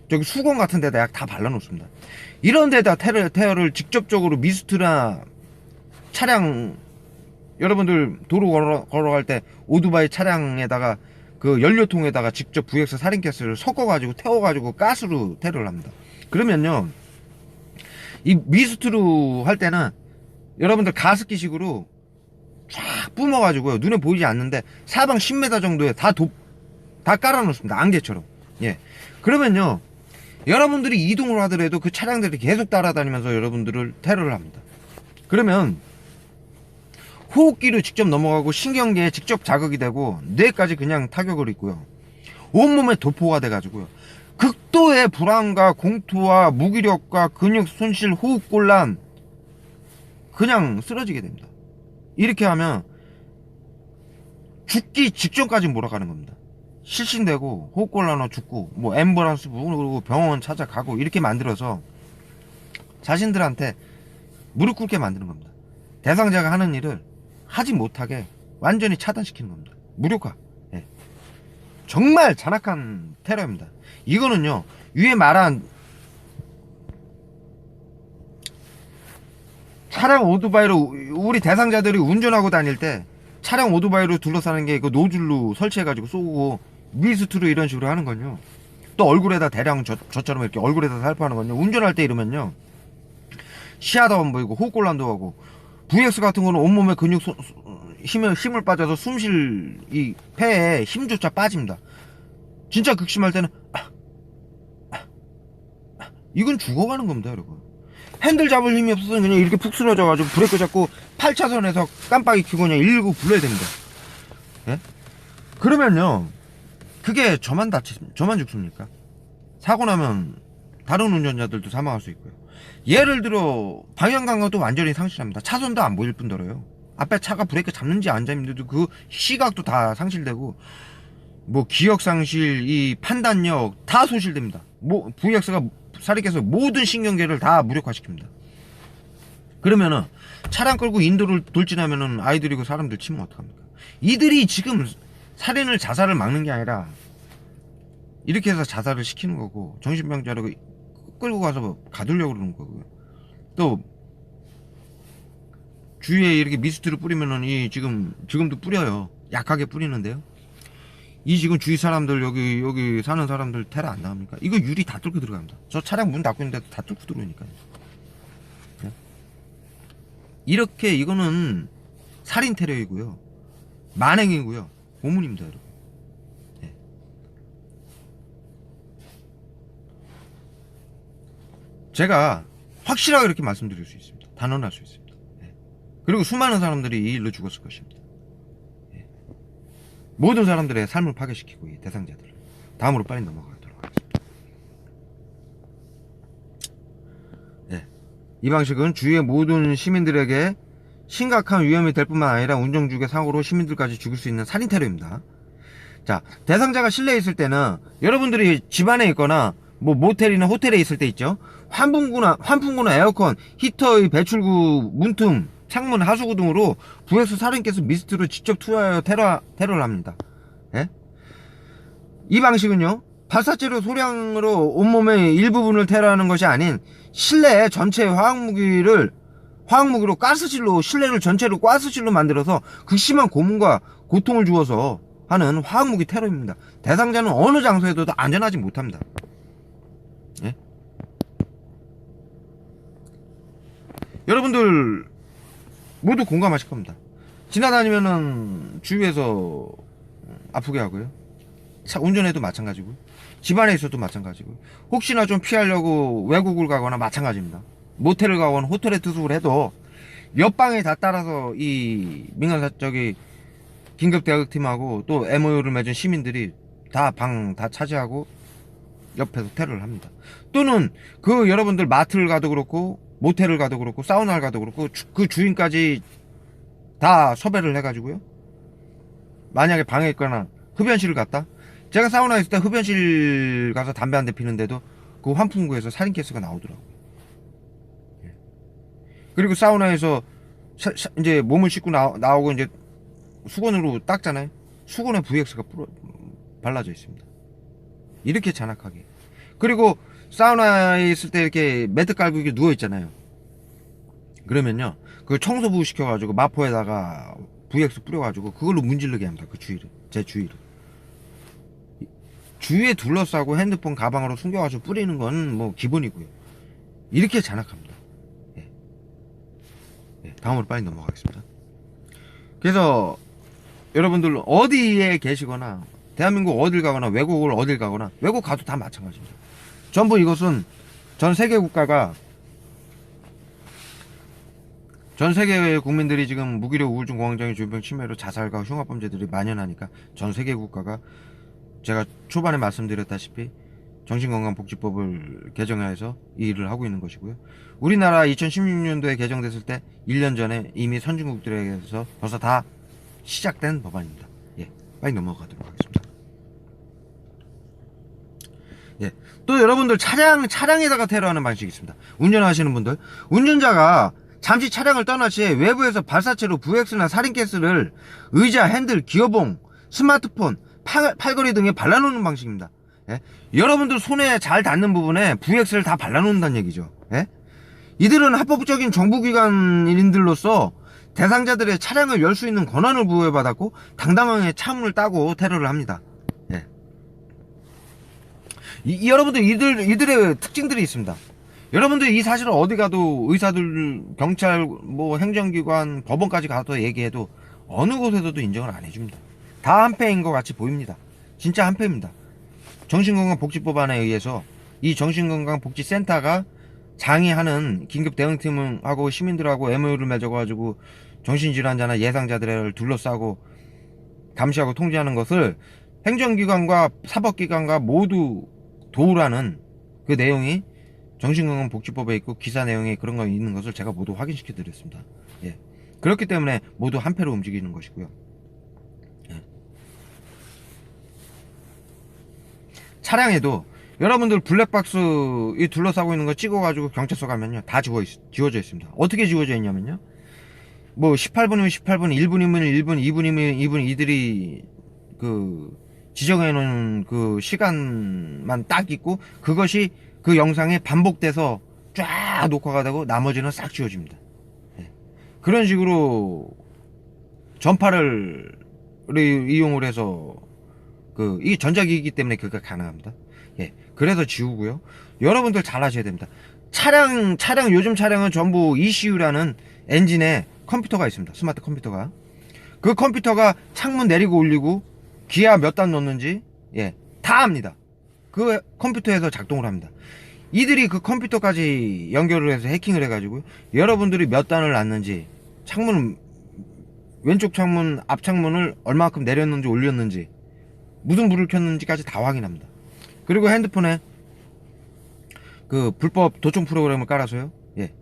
저기 수건 같은 데다 약 다 발라놓습니다. 이런 데다 테러를 직접적으로 미스트나 차량, 여러분들 도로 걸어갈 때 오토바이 차량에다가 그 연료통에다가 직접 VX 살인가스를 섞어가지고 태워가지고 가스로 테러를 합니다. 그러면요, 이 미스트로 할 때는 여러분들 가습기식으로 쫙 뿜어가지고요, 눈에 보이지 않는데 사방 10m 정도에 다 깔아놓습니다. 안개처럼. 예. 그러면요, 여러분들이 이동을 하더라도 그 차량들이 계속 따라다니면서 여러분들을 테러를 합니다. 그러면 호흡기로 직접 넘어가고 신경계에 직접 자극이 되고 뇌까지 그냥 타격을 입고요, 온몸에 도포가 돼가지고요, 극도의 불안과 공투와 무기력과 근육 손실, 호흡곤란, 그냥 쓰러지게 됩니다. 이렇게 하면 죽기 직전까지 몰아가는 겁니다. 실신되고 호흡곤란으로 죽고 뭐 앰뷸런스 부르고 병원 찾아가고 이렇게 만들어서 자신들한테 무릎 꿇게 만드는 겁니다. 대상자가 하는 일을 하지 못하게 완전히 차단시키는 겁니다. 무력화. 예. 정말 잔악한 테러입니다. 이거는요, 위에 말한 차량 오토바이로 우리 대상자들이 운전하고 다닐 때 차량 오토바이로 둘러싸는 게 그 노즐로 설치해가지고 쏘고 미스트로 이런 식으로 하는 건요, 또 얼굴에다 대량 저처럼 이렇게 얼굴에다 살포하는 건요, 운전할 때 이러면요 시야도 안 보이고 호흡곤란도 하고, VX 같은 거는 온몸에 근육 힘을 빠져서 숨쉴 이 폐에 힘조차 빠집니다. 진짜 극심할 때는 이건 죽어가는 겁니다, 여러분. 핸들 잡을 힘이 없어서 그냥 이렇게 푹 쓰러져가지고 브레이크 잡고 8차선에서 깜빡이 켜고 그냥 119 불러야 됩니다. 예? 그러면요, 그게 저만 죽습니까? 사고 나면 다른 운전자들도 사망할 수 있고요. 예를 들어 방향 감각도 완전히 상실합니다. 차선도 안 보일 뿐더러요. 앞에 차가 브레이크 잡는지 안 잡는지도 그 시각도 다 상실되고, 뭐 기억 상실, 이 판단력 다 소실됩니다. 뭐 VX가 살인께서 모든 신경계를 다 무력화시킵니다. 그러면은 차량 끌고 인도를 돌진하면은 아이들이고 사람들 치면 어떡합니까? 이들이 지금 살인을, 자살을 막는 게 아니라 이렇게 해서 자살을 시키는 거고, 정신병자라고 끌고 가서 가두려고 그러는 거고요. 또 주위에 이렇게 미스트를 뿌리면은 이 지금도 뿌려요. 약하게 뿌리는데요. 이 지금 주위 사람들, 여기 사는 사람들 테러 안 나옵니까? 이거 유리 다 뚫고 들어갑니다. 저 차량 문 닫고 있는데도 다 뚫고 들어오니까요. 네? 이렇게 이거는 살인 테러이고요, 만행이고요, 고문입니다, 여러분. 네. 제가 확실하게 이렇게 말씀드릴 수 있습니다. 단언할 수 있습니다. 네. 그리고 수많은 사람들이 이 일로 죽었을 것입니다. 모든 사람들의 삶을 파괴시키고, 이 대상자들을. 다음으로 빨리 넘어가도록 하겠습니다. 네. 이 방식은 주위의 모든 시민들에게 심각한 위험이 될 뿐만 아니라 운전 중의 사고로 시민들까지 죽일 수 있는 살인 테러입니다. 자, 대상자가 실내에 있을 때는 여러분들이 집안에 있거나 뭐 모텔이나 호텔에 있을 때 있죠. 환풍구나 에어컨, 히터의 배출구, 문틈, 창문, 하수구 등으로 VX 살인께서 미스트를 직접 투하하여 테러를 합니다. 예? 이 방식은요, 발사체로 소량으로 온몸의 일부분을 테러하는 것이 아닌 실내 전체 화학무기로 가스실로, 실내를 전체로 가스실로 만들어서 극심한 고문과 고통을 주어서 하는 화학무기 테러입니다. 대상자는 어느 장소에도 안전하지 못합니다. 예? 여러분들 모두 공감하실 겁니다. 지나다니면은 주위에서 아프게 하고요, 운전해도 마찬가지고, 집안에 있어도 마찬가지고, 혹시나 좀 피하려고 외국을 가거나 마찬가지입니다. 모텔을 가거나 호텔에 투숙을 해도 옆방에 다 따라서 이 긴급대응팀하고 또 MOU를 맺은 시민들이 다 방 다 차지하고 옆에서 테러를 합니다. 또는 그 여러분들 마트를 가도 그렇고, 모텔을 가도 그렇고, 사우나를 가도 그렇고, 그 주인까지 다 섭외를 해가지고요, 만약에 방에 있거나 흡연실을 갔다, 제가 사우나에 있을 때 흡연실 가서 담배 한 대 피는데도 그 환풍구에서 살인 케이스가 나오더라고요. 예. 그리고 사우나에서 이제 몸을 씻고 나오고 이제 수건으로 닦잖아요. 수건에 VX가 발라져 있습니다. 이렇게 잔악하게. 그리고 사우나에 있을 때 이렇게 매트 깔고 이렇게 누워 있잖아요. 그러면요, 그 청소부 시켜가지고 마포에다가 VX 뿌려가지고 그걸로 문지르게 합니다. 그 주위를, 제 주위를. 주위에 둘러싸고 핸드폰 가방으로 숨겨가지고 뿌리는 건 뭐 기본이고요. 이렇게 잔악합니다. 예. 예, 다음으로 빨리 넘어가겠습니다. 그래서 여러분들 어디에 계시거나, 대한민국 어딜 가거나, 외국을 어딜 가거나, 외국 가도 다 마찬가지입니다. 전부 이것은 전 세계 국가가, 전 세계 국민들이 지금 무기력, 우울증, 공황장애, 조현병, 치매로 자살과 흉악범죄들이 만연하니까 전 세계 국가가 제가 초반에 말씀드렸다시피 정신건강복지법을 개정해서 이 일을 하고 있는 것이고요. 우리나라 2016년도에 개정됐을 때 1년 전에 이미 선진국들에게서 벌써 다 시작된 법안입니다. 예, 빨리 넘어가도록 하겠습니다. 예, 또 여러분들 차량에다가 테러하는 방식이 있습니다. 운전하시는 분들, 운전자가 잠시 차량을 떠날 시에 외부에서 발사체로 VX나 살인가스를 의자, 핸들, 기어봉, 스마트폰, 팔걸이 등에 발라놓는 방식입니다. 예? 여러분들 손에 잘 닿는 부분에 VX를 다 발라놓는다는 얘기죠. 예? 이들은 합법적인 정부기관인들로서 대상자들의 차량을 열 수 있는 권한을 부여받았고 당당하게 차문을 따고 테러를 합니다. 예. 여러분들 이들의 특징들이 있습니다. 여러분들 이 사실을 어디 가도 의사들, 경찰, 뭐 행정기관, 법원까지 가서 얘기해도 어느 곳에서도 인정을 안 해줍니다. 다 한패인 것 같이 보입니다. 진짜 한패입니다. 정신건강복지법안에 의해서 이 정신건강복지센터가 장의하는 긴급 대응팀하고 시민들하고 MOU를 맺어가지고 정신질환자나 예상자들을 둘러싸고 감시하고 통제하는 것을 행정기관과 사법기관과 모두 도우라는 그 내용이 정신건강복지법에 있고 기사 내용에 그런 거 있는 것을 제가 모두 확인시켜 드렸습니다. 예. 그렇기 때문에 모두 한패로 움직이는 것이고요. 예. 차량에도 여러분들 블랙박스 이 둘러싸고 있는 거 찍어가지고 경찰서 가면요 다 지워져 있습니다. 어떻게 지워져 있냐면요, 뭐 18분이면 18분, 1분이면 1분, 2분이면 2분, 이들이 그 지정해 놓은 그 시간만 딱 있고 그것이 그 영상에 반복돼서 쫙 녹화가 되고 나머지는 싹 지워집니다. 예. 그런 식으로 전파를 이용을 해서 이게 전자기기이기 때문에 그게 가능합니다. 예. 그래서 지우고요. 여러분들 잘 하셔야 됩니다. 요즘 차량은 전부 ECU라는 엔진에 컴퓨터가 있습니다. 스마트 컴퓨터가. 그 컴퓨터가 창문 내리고 올리고 기아 몇 단 넣는지, 예, 다 합니다. 그 컴퓨터에서 작동을 합니다. 이들이 그 컴퓨터까지 연결을 해서 해킹을 해가지고 여러분들이 몇 단을 놨는지, 왼쪽 창문, 앞 창문을 얼마만큼 내렸는지 올렸는지, 무슨 불을 켰는지까지 다 확인합니다. 그리고 핸드폰에 그 불법 도청 프로그램을 깔아서요, 예,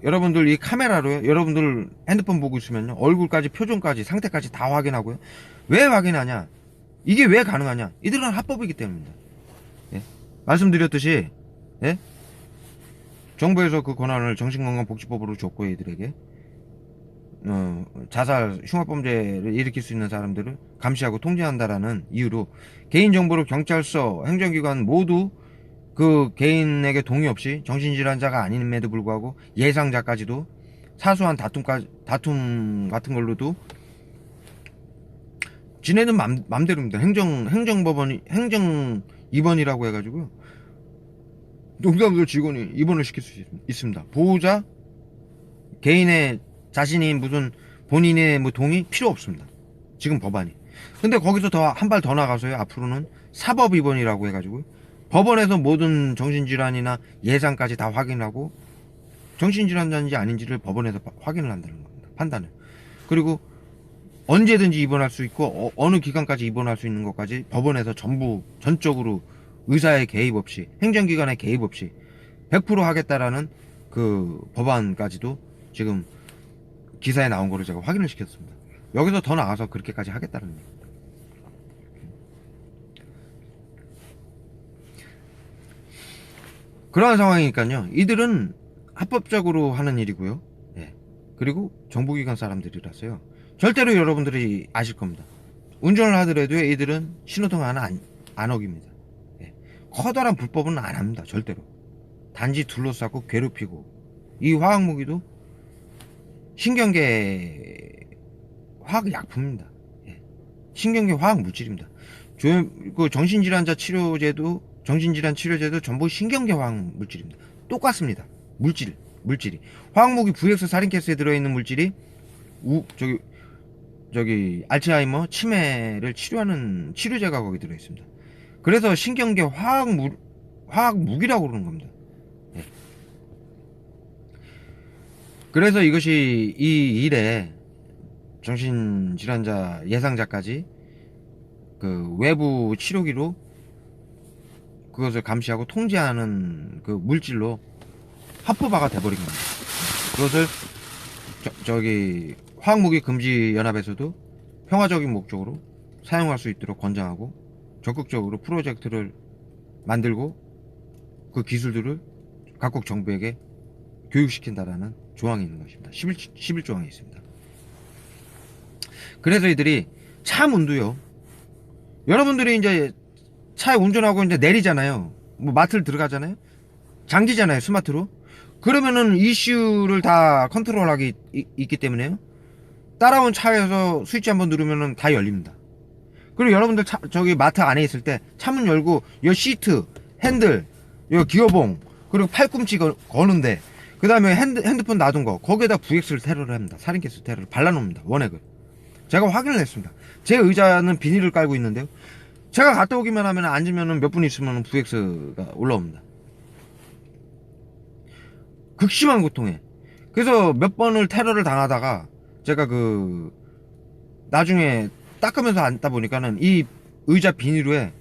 여러분들 이 카메라로요, 여러분들 핸드폰 보고 있으면요, 얼굴까지, 표정까지, 상태까지 다 확인하고요. 왜 확인하냐? 이게 왜 가능하냐? 이들은 합법이기 때문입니다. 예? 말씀드렸듯이, 예? 정부에서 그 권한을 정신건강복지법으로 줬고, 이들에게 자살, 흉악범죄를 일으킬 수 있는 사람들을 감시하고 통제한다라는 이유로 개인정보를 경찰서, 행정기관 모두 그 개인에게 동의 없이 정신질환자가 아님에도 불구하고 예상자까지도 사소한 다툼 같은 걸로도 지네는 맘대로입니다. 행정법원이, 행정입원이라고 해가지고요, 농담도 직원이 입원을 시킬 수 있습니다. 보호자, 개인의 자신이 무슨 본인의 뭐 동의 필요 없습니다. 지금 법안이. 근데 거기서 한 발 더 나가서요, 앞으로는 사법 입원이라고 해가지고 법원에서 모든 정신질환이나 예상까지 다 확인하고 정신질환자인지 아닌지를 법원에서 확인을 한다는 겁니다. 판단을. 그리고 언제든지 입원할 수 있고 어느 기간까지 입원할 수 있는 것까지 법원에서 전적으로 의사의 개입 없이, 행정기관의 개입 없이 100% 하겠다라는 그 법안까지도 지금 기사에 나온 거를 제가 확인을 시켰습니다. 여기서 더 나가서 그렇게까지 하겠다는 겁니다. 그러한 상황이니까요, 이들은 합법적으로 하는 일이고요. 예. 그리고 정부기관 사람들이라서요, 절대로 여러분들이 아실 겁니다. 운전을 하더라도 이들은 신호등 하나 안 어깁니다. 예. 커다란 불법은 안 합니다. 절대로. 단지 둘러싸고 괴롭히고, 이 화학무기도 신경계 화학약품입니다. 예. 신경계 화학물질입니다. 그 정신질환 치료제도 전부 신경계 화학물질입니다. 똑같습니다. 물질이. 화학무기 VX 살인캐스에 들어있는 물질이 알츠하이머 치매를 치료하는 치료제가 거기 들어있습니다. 그래서 신경계 화학무기라고 그러는 겁니다. 예. 그래서 이것이 이 일에 정신질환자 예상자까지 그 외부 치료기로 그것을 감시하고 통제하는 그 물질로 합법화가 돼버린 겁니다. 그것을 화학무기 금지 연합에서도 평화적인 목적으로 사용할 수 있도록 권장하고 적극적으로 프로젝트를 만들고 그 기술들을 각국 정부에게 교육시킨다라는 조항이 있는 것입니다. 11조항이 있습니다. 그래서 이들이 차 문도요, 여러분들이 이제 차에 운전하고 이제 내리잖아요. 뭐 마트를 들어가잖아요. 장지잖아요, 스마트로. 그러면은 이슈를 다 컨트롤하기 있기 때문에요, 따라온 차에서 스위치 한번 누르면은 다 열립니다. 그리고 여러분들 마트 안에 있을 때 차문 열고 이 시트, 핸들, 이 기어봉, 그리고 팔꿈치 거는데, 그 다음에 핸드폰 놔둔 거, 거기에다 VX를 테러를 합니다. 살인캐스 테러를 발라놓습니다. 원액을. 제가 확인을 했습니다. 제 의자는 비닐을 깔고 있는데요, 제가 갔다 오기만 하면 앉으면은 몇 분 있으면 VX가 올라옵니다. 극심한 고통에. 그래서 몇 번을 테러를 당하다가 제가 그 나중에 닦으면서 앉다 보니까는 이 의자 비닐에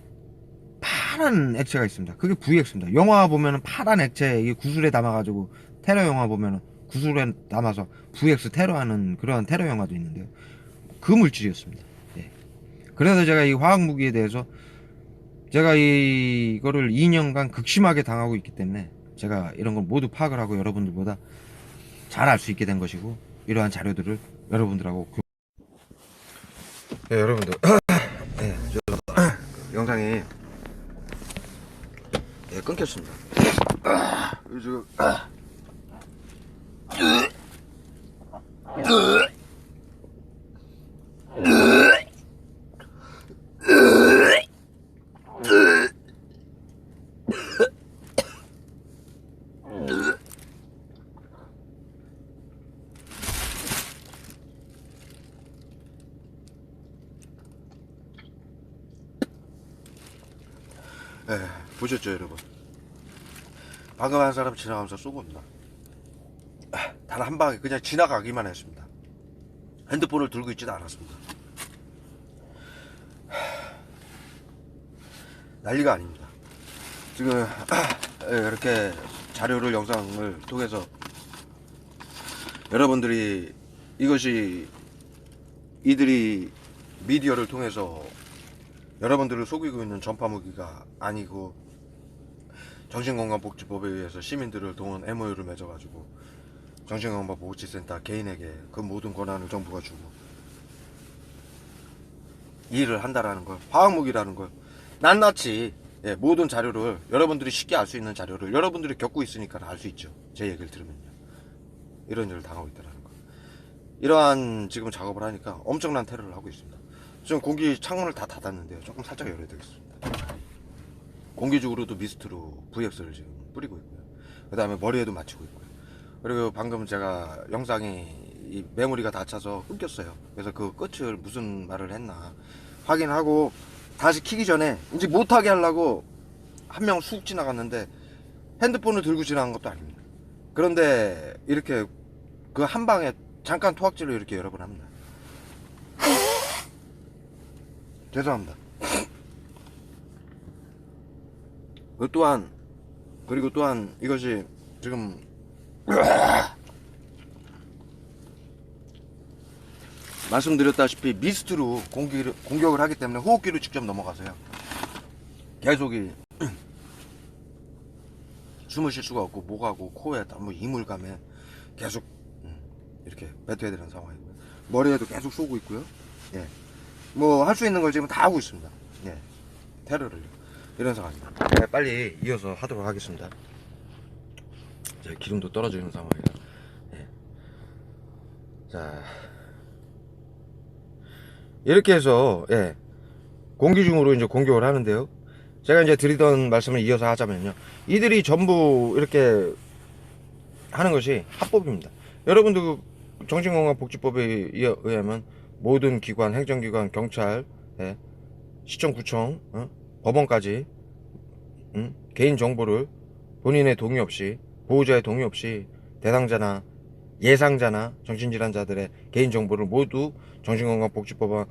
파란 액체가 있습니다. 그게 VX입니다. 영화 보면은 파란 액체 이게 구슬에 담아가지고 테러 영화 보면은 구슬에 담아서 VX 테러하는 그런 테러 영화도 있는데요. 그 물질이었습니다. 예. 그래서 제가 이 화학 무기에 대해서 제가 이거를 2년간 극심하게 당하고 있기 때문에 제가 이런 걸 모두 파악을 하고 여러분들보다 잘 알 수 있게 된 것이고 이러한 자료들을 여러분들하고 예, 여러분들 예, 영상이 예, 끊겼습니다. 지금 예, 보셨죠 여러분? 방금 한 사람 지나가면서 쏘고 있나? 단 한 방에 그냥 지나가기만 했습니다. 핸드폰을 들고 있지도 않았습니다. 난리가 아닙니다. 지금 이렇게 자료를 영상을 통해서 여러분들이 이것이 이들이 미디어를 통해서 여러분들을 속이고 있는 전파무기가 아니고 정신건강복지법에 의해서 시민들을 동원 MOU를 맺어가지고 정신건강복지센터 개인에게 그 모든 권한을 정부가 주고 이 일을 한다라는 걸, 화학무기라는 걸 낱낱이 예, 모든 자료를 여러분들이 쉽게 알 수 있는 자료를 여러분들이 겪고 있으니까 알 수 있죠. 제 얘기를 들으면요. 이런 일을 당하고 있다는 거. 이러한 지금 작업을 하니까 엄청난 테러를 하고 있습니다. 지금 공기 창문을 다 닫았는데요. 조금 살짝 열어야 되겠습니다. 공기중으로도 미스트로 VX를 지금 뿌리고 있고요. 그 다음에 머리에도 맞추고 있고요. 그리고 방금 제가 영상이 이 메모리가 닫혀서 끊겼어요. 그래서 그 끝을 무슨 말을 했나 확인하고 다시 키기 전에 이제 못하게 하려고 한 명 쑥 지나갔는데 핸드폰을 들고 지나간 것도 아닙니다. 그런데 이렇게 그 한 방에 잠깐 토악질로 이렇게 여러 번 합니다. 죄송합니다. 그리고 또한 이것이 지금 말씀드렸다시피 미스트로 공격을 하기 때문에 호흡기로 직접 넘어가서요. 계속 숨을 쉴 수가 없고 목하고 코에 뭐 이물감에 계속 이렇게 뱉어야 되는 상황이고요. 머리에도 계속 쏘고 있고요. 예. 뭐 할 수 있는 걸 지금 다 하고 있습니다. 예. 테러를 이런 상황입니다. 네, 빨리 이어서 하도록 하겠습니다. 자, 기름도 떨어지는 상황이라. 예. 자, 이렇게 해서 예, 공기 중으로 이제 공격을 하는데요. 제가 이제 드리던 말씀을 이어서 하자면요. 이들이 전부 이렇게 하는 것이 합법입니다. 여러분들 정신건강복지법에 의하면 모든 기관, 행정기관, 경찰, 예, 시청, 구청, 법원까지 개인 정보를 본인의 동의 없이, 보호자의 동의 없이 대상자나 예상자나 정신질환자들의 개인 정보를 모두 정신건강복지법원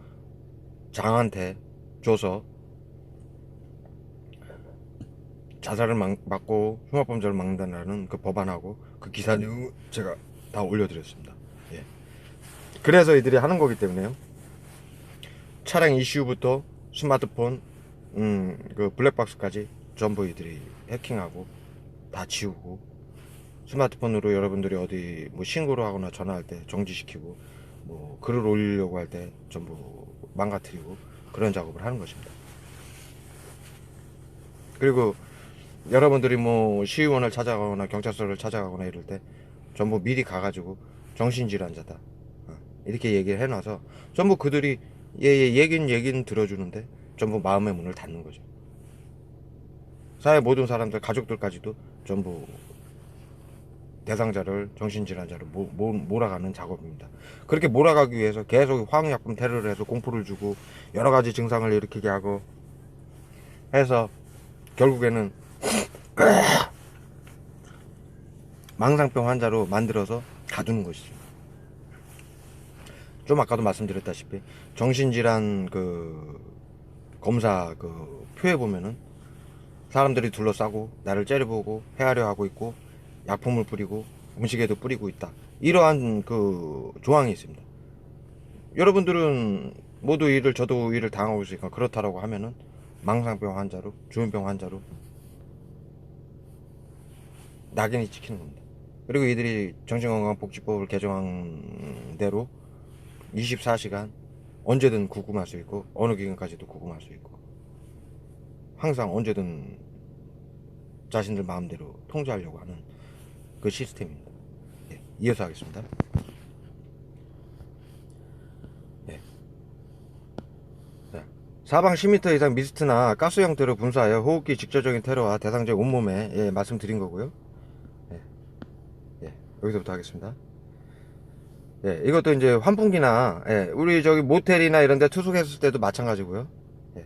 장한테 줘서 자살을 막고 흉악범죄를 막는다는 그 법안하고 그 기사 내용 제가 다 올려드렸습니다. 예. 그래서 이들이 하는 거기 때문에요. 차량 이슈부터 스마트폰, 그 블랙박스까지 전부 이들이 해킹하고 다 지우고 스마트폰으로 여러분들이 어디 뭐 신고를 하거나 전화할 때 정지시키고 뭐 글을 올리려고 할 때 전부 망가뜨리고 그런 작업을 하는 것입니다. 그리고 여러분들이 뭐 시의원을 찾아가거나 경찰서를 찾아가거나 이럴 때 전부 미리 가가지고 정신질환자다 이렇게 얘기를 해놔서 전부 그들이 얘긴 들어주는데 전부 마음의 문을 닫는 거죠. 사회 모든 사람들, 가족들까지도 전부 대상자를 정신질환자로 몰아가는 작업입니다. 그렇게 몰아가기 위해서 계속 화학약품 테러를 해서 공포를 주고 여러가지 증상을 일으키게 하고 해서 결국에는 망상병 환자로 만들어서 가두는 것이죠. 좀 아까도 말씀드렸다시피 정신질환 그 검사 그 표에 보면은 사람들이 둘러싸고 나를 째려보고 헤아려 하고 있고 약품을 뿌리고 음식에도 뿌리고 있다, 이러한 그 조항이 있습니다. 여러분들은 모두 저도 이를 당하고 있으니까 그렇다라고 하면은 망상병 환자로, 조현병 환자로 낙인이 찍히는 겁니다. 그리고 이들이 정신건강복지법을 개정한 대로 24시간 언제든 구금할 수 있고 어느 기간까지도 구금할 수 있고 항상 언제든 자신들 마음대로 통제하려고 하는 그 시스템입니다. 예, 이어서 하겠습니다. 예. 자, 사방 10m 이상 미스트나 가스 형태로 분사하여 호흡기 직접적인 테러와 대상자의 온몸에, 예, 말씀드린 거고요. 예, 예, 여기서부터 하겠습니다. 예, 이것도 이제 환풍기나, 예, 우리 저기 모텔이나 이런 데 투숙했을 때도 마찬가지고요. 예.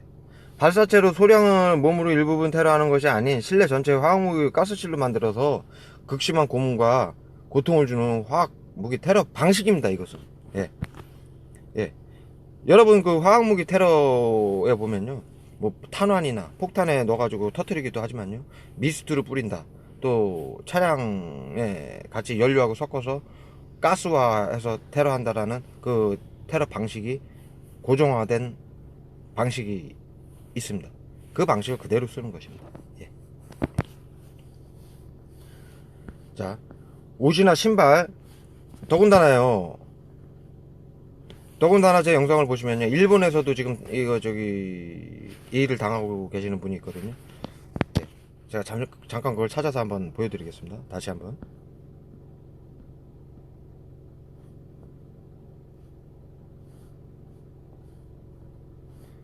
발사체로 소량을 몸으로 일부분 테러하는 것이 아닌 실내 전체 화학무기 가스실로 만들어서 극심한 고문과 고통을 주는 화학무기 테러 방식입니다, 이것은. 예. 예. 여러분 그 화학무기 테러에 보면요, 뭐 탄환이나 폭탄에 넣어가지고 터뜨리기도 하지만요, 미스트를 뿌린다, 또 차량에 같이 연료하고 섞어서 가스화해서 테러한다라는 그 테러 방식이 고정화된 방식이 있습니다. 그 방식을 그대로 쓰는 것입니다. 예. 자, 옷이나 신발, 더군다나요, 더군다나 제 영상을 보시면요, 일본에서도 지금 이거 저기 이 일을 당하고 계시는 분이 있거든요. 예. 제가 잠깐 그걸 찾아서 한번 보여드리겠습니다. 다시 한번.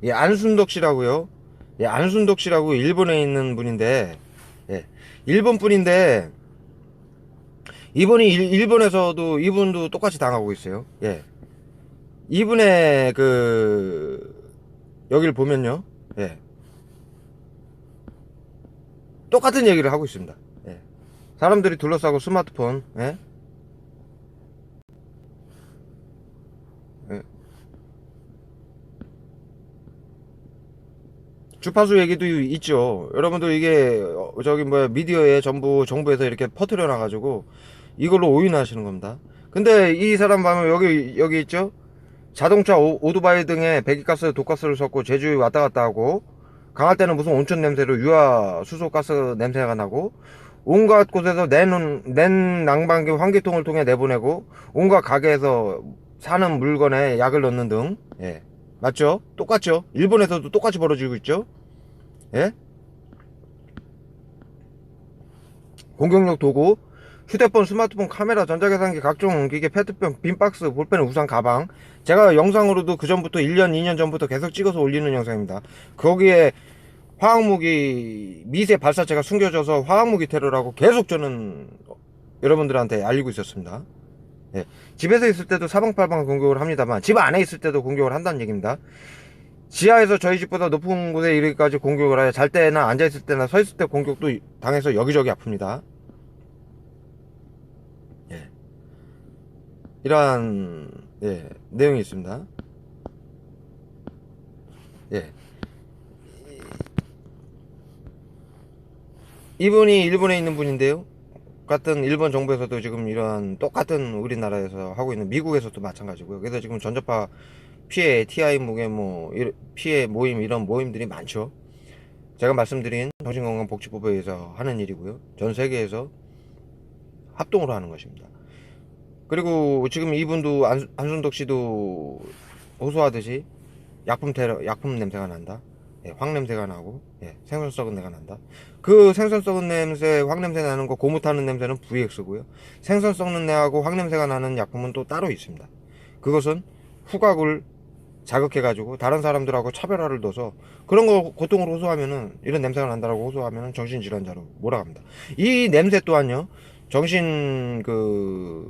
예, 안순덕 씨라고요. 예, 안순덕 씨라고 일본에 있는 분인데, 예, 일본 분인데 이분이 일본에서도 이분도 똑같이 당하고 있어요. 예, 이분의 그 여기를 보면요, 예, 똑같은 얘기를 하고 있습니다. 예, 사람들이 둘러싸고 스마트폰, 예, 예. 주파수 얘기도 있죠. 여러분들 이게 저기 뭐야 미디어에 전부 정부에서 이렇게 퍼뜨려 놔가지고 이걸로 오인하시는 겁니다. 근데 이 사람 보면 여기 있죠. 자동차, 오토바이 등에 배기가스, 독가스를 섞고 제주에 왔다 갔다 하고, 강할 때는 무슨 온천 냄새로 유화 수소가스 냄새가 나고, 온갖 곳에서 낸 난방기 환기통을 통해 내보내고, 온갖 가게에서 사는 물건에 약을 넣는 등, 예, 맞죠? 똑같죠? 일본에서도 똑같이 벌어지고 있죠? 예? 공격력 도구, 휴대폰, 스마트폰, 카메라, 전자계산기, 각종 기계, 페트병, 빈박스, 볼펜, 우산, 가방. 제가 영상으로도 그 전부터 1년, 2년 전부터 계속 찍어서 올리는 영상입니다. 거기에 화학무기, 미세 발사체가 숨겨져서 화학무기 테러라고 계속 저는 여러분들한테 알리고 있었습니다. 예. 집에서 있을 때도 사방팔방 공격을 합니다만, 집 안에 있을 때도 공격을 한다는 얘기입니다. 지하에서 저희 집보다 높은 곳에 이르기까지 공격을 하여 잘 때나 앉아있을 때나 서 있을 때 공격도 당해서 여기저기 아픕니다. 예. 이러한, 예, 내용이 있습니다. 예. 이분이 일본에 있는 분인데요, 같은 일본 정부에서도 지금 이러한 똑같은 우리나라에서 하고 있는, 미국에서도 마찬가지고요. 그래서 지금 전자파 피해, TI 무게 뭐 피해 모임, 이런 모임들이 많죠. 제가 말씀드린 정신건강복지법에 의해서 하는 일이고요. 전 세계에서 합동으로 하는 것입니다. 그리고 지금 이분도 안순덕 씨도 호소하듯이 약품 테러, 약품 냄새가 난다. 예, 황 냄새가 나고, 예, 생선 썩은 내가 난다. 그 생선 썩은 냄새, 황 냄새 나는 거, 고무 타는 냄새는 VX고요. 생선 썩는 내하고 황 냄새가 나는 약품은 또 따로 있습니다. 그것은 후각을 자극해가지고 다른 사람들하고 차별화를 둬서 그런 거 고통을 호소하면은, 이런 냄새가 난다라고 호소하면은 정신질환자로 몰아갑니다. 이 냄새 또한요, 정신 그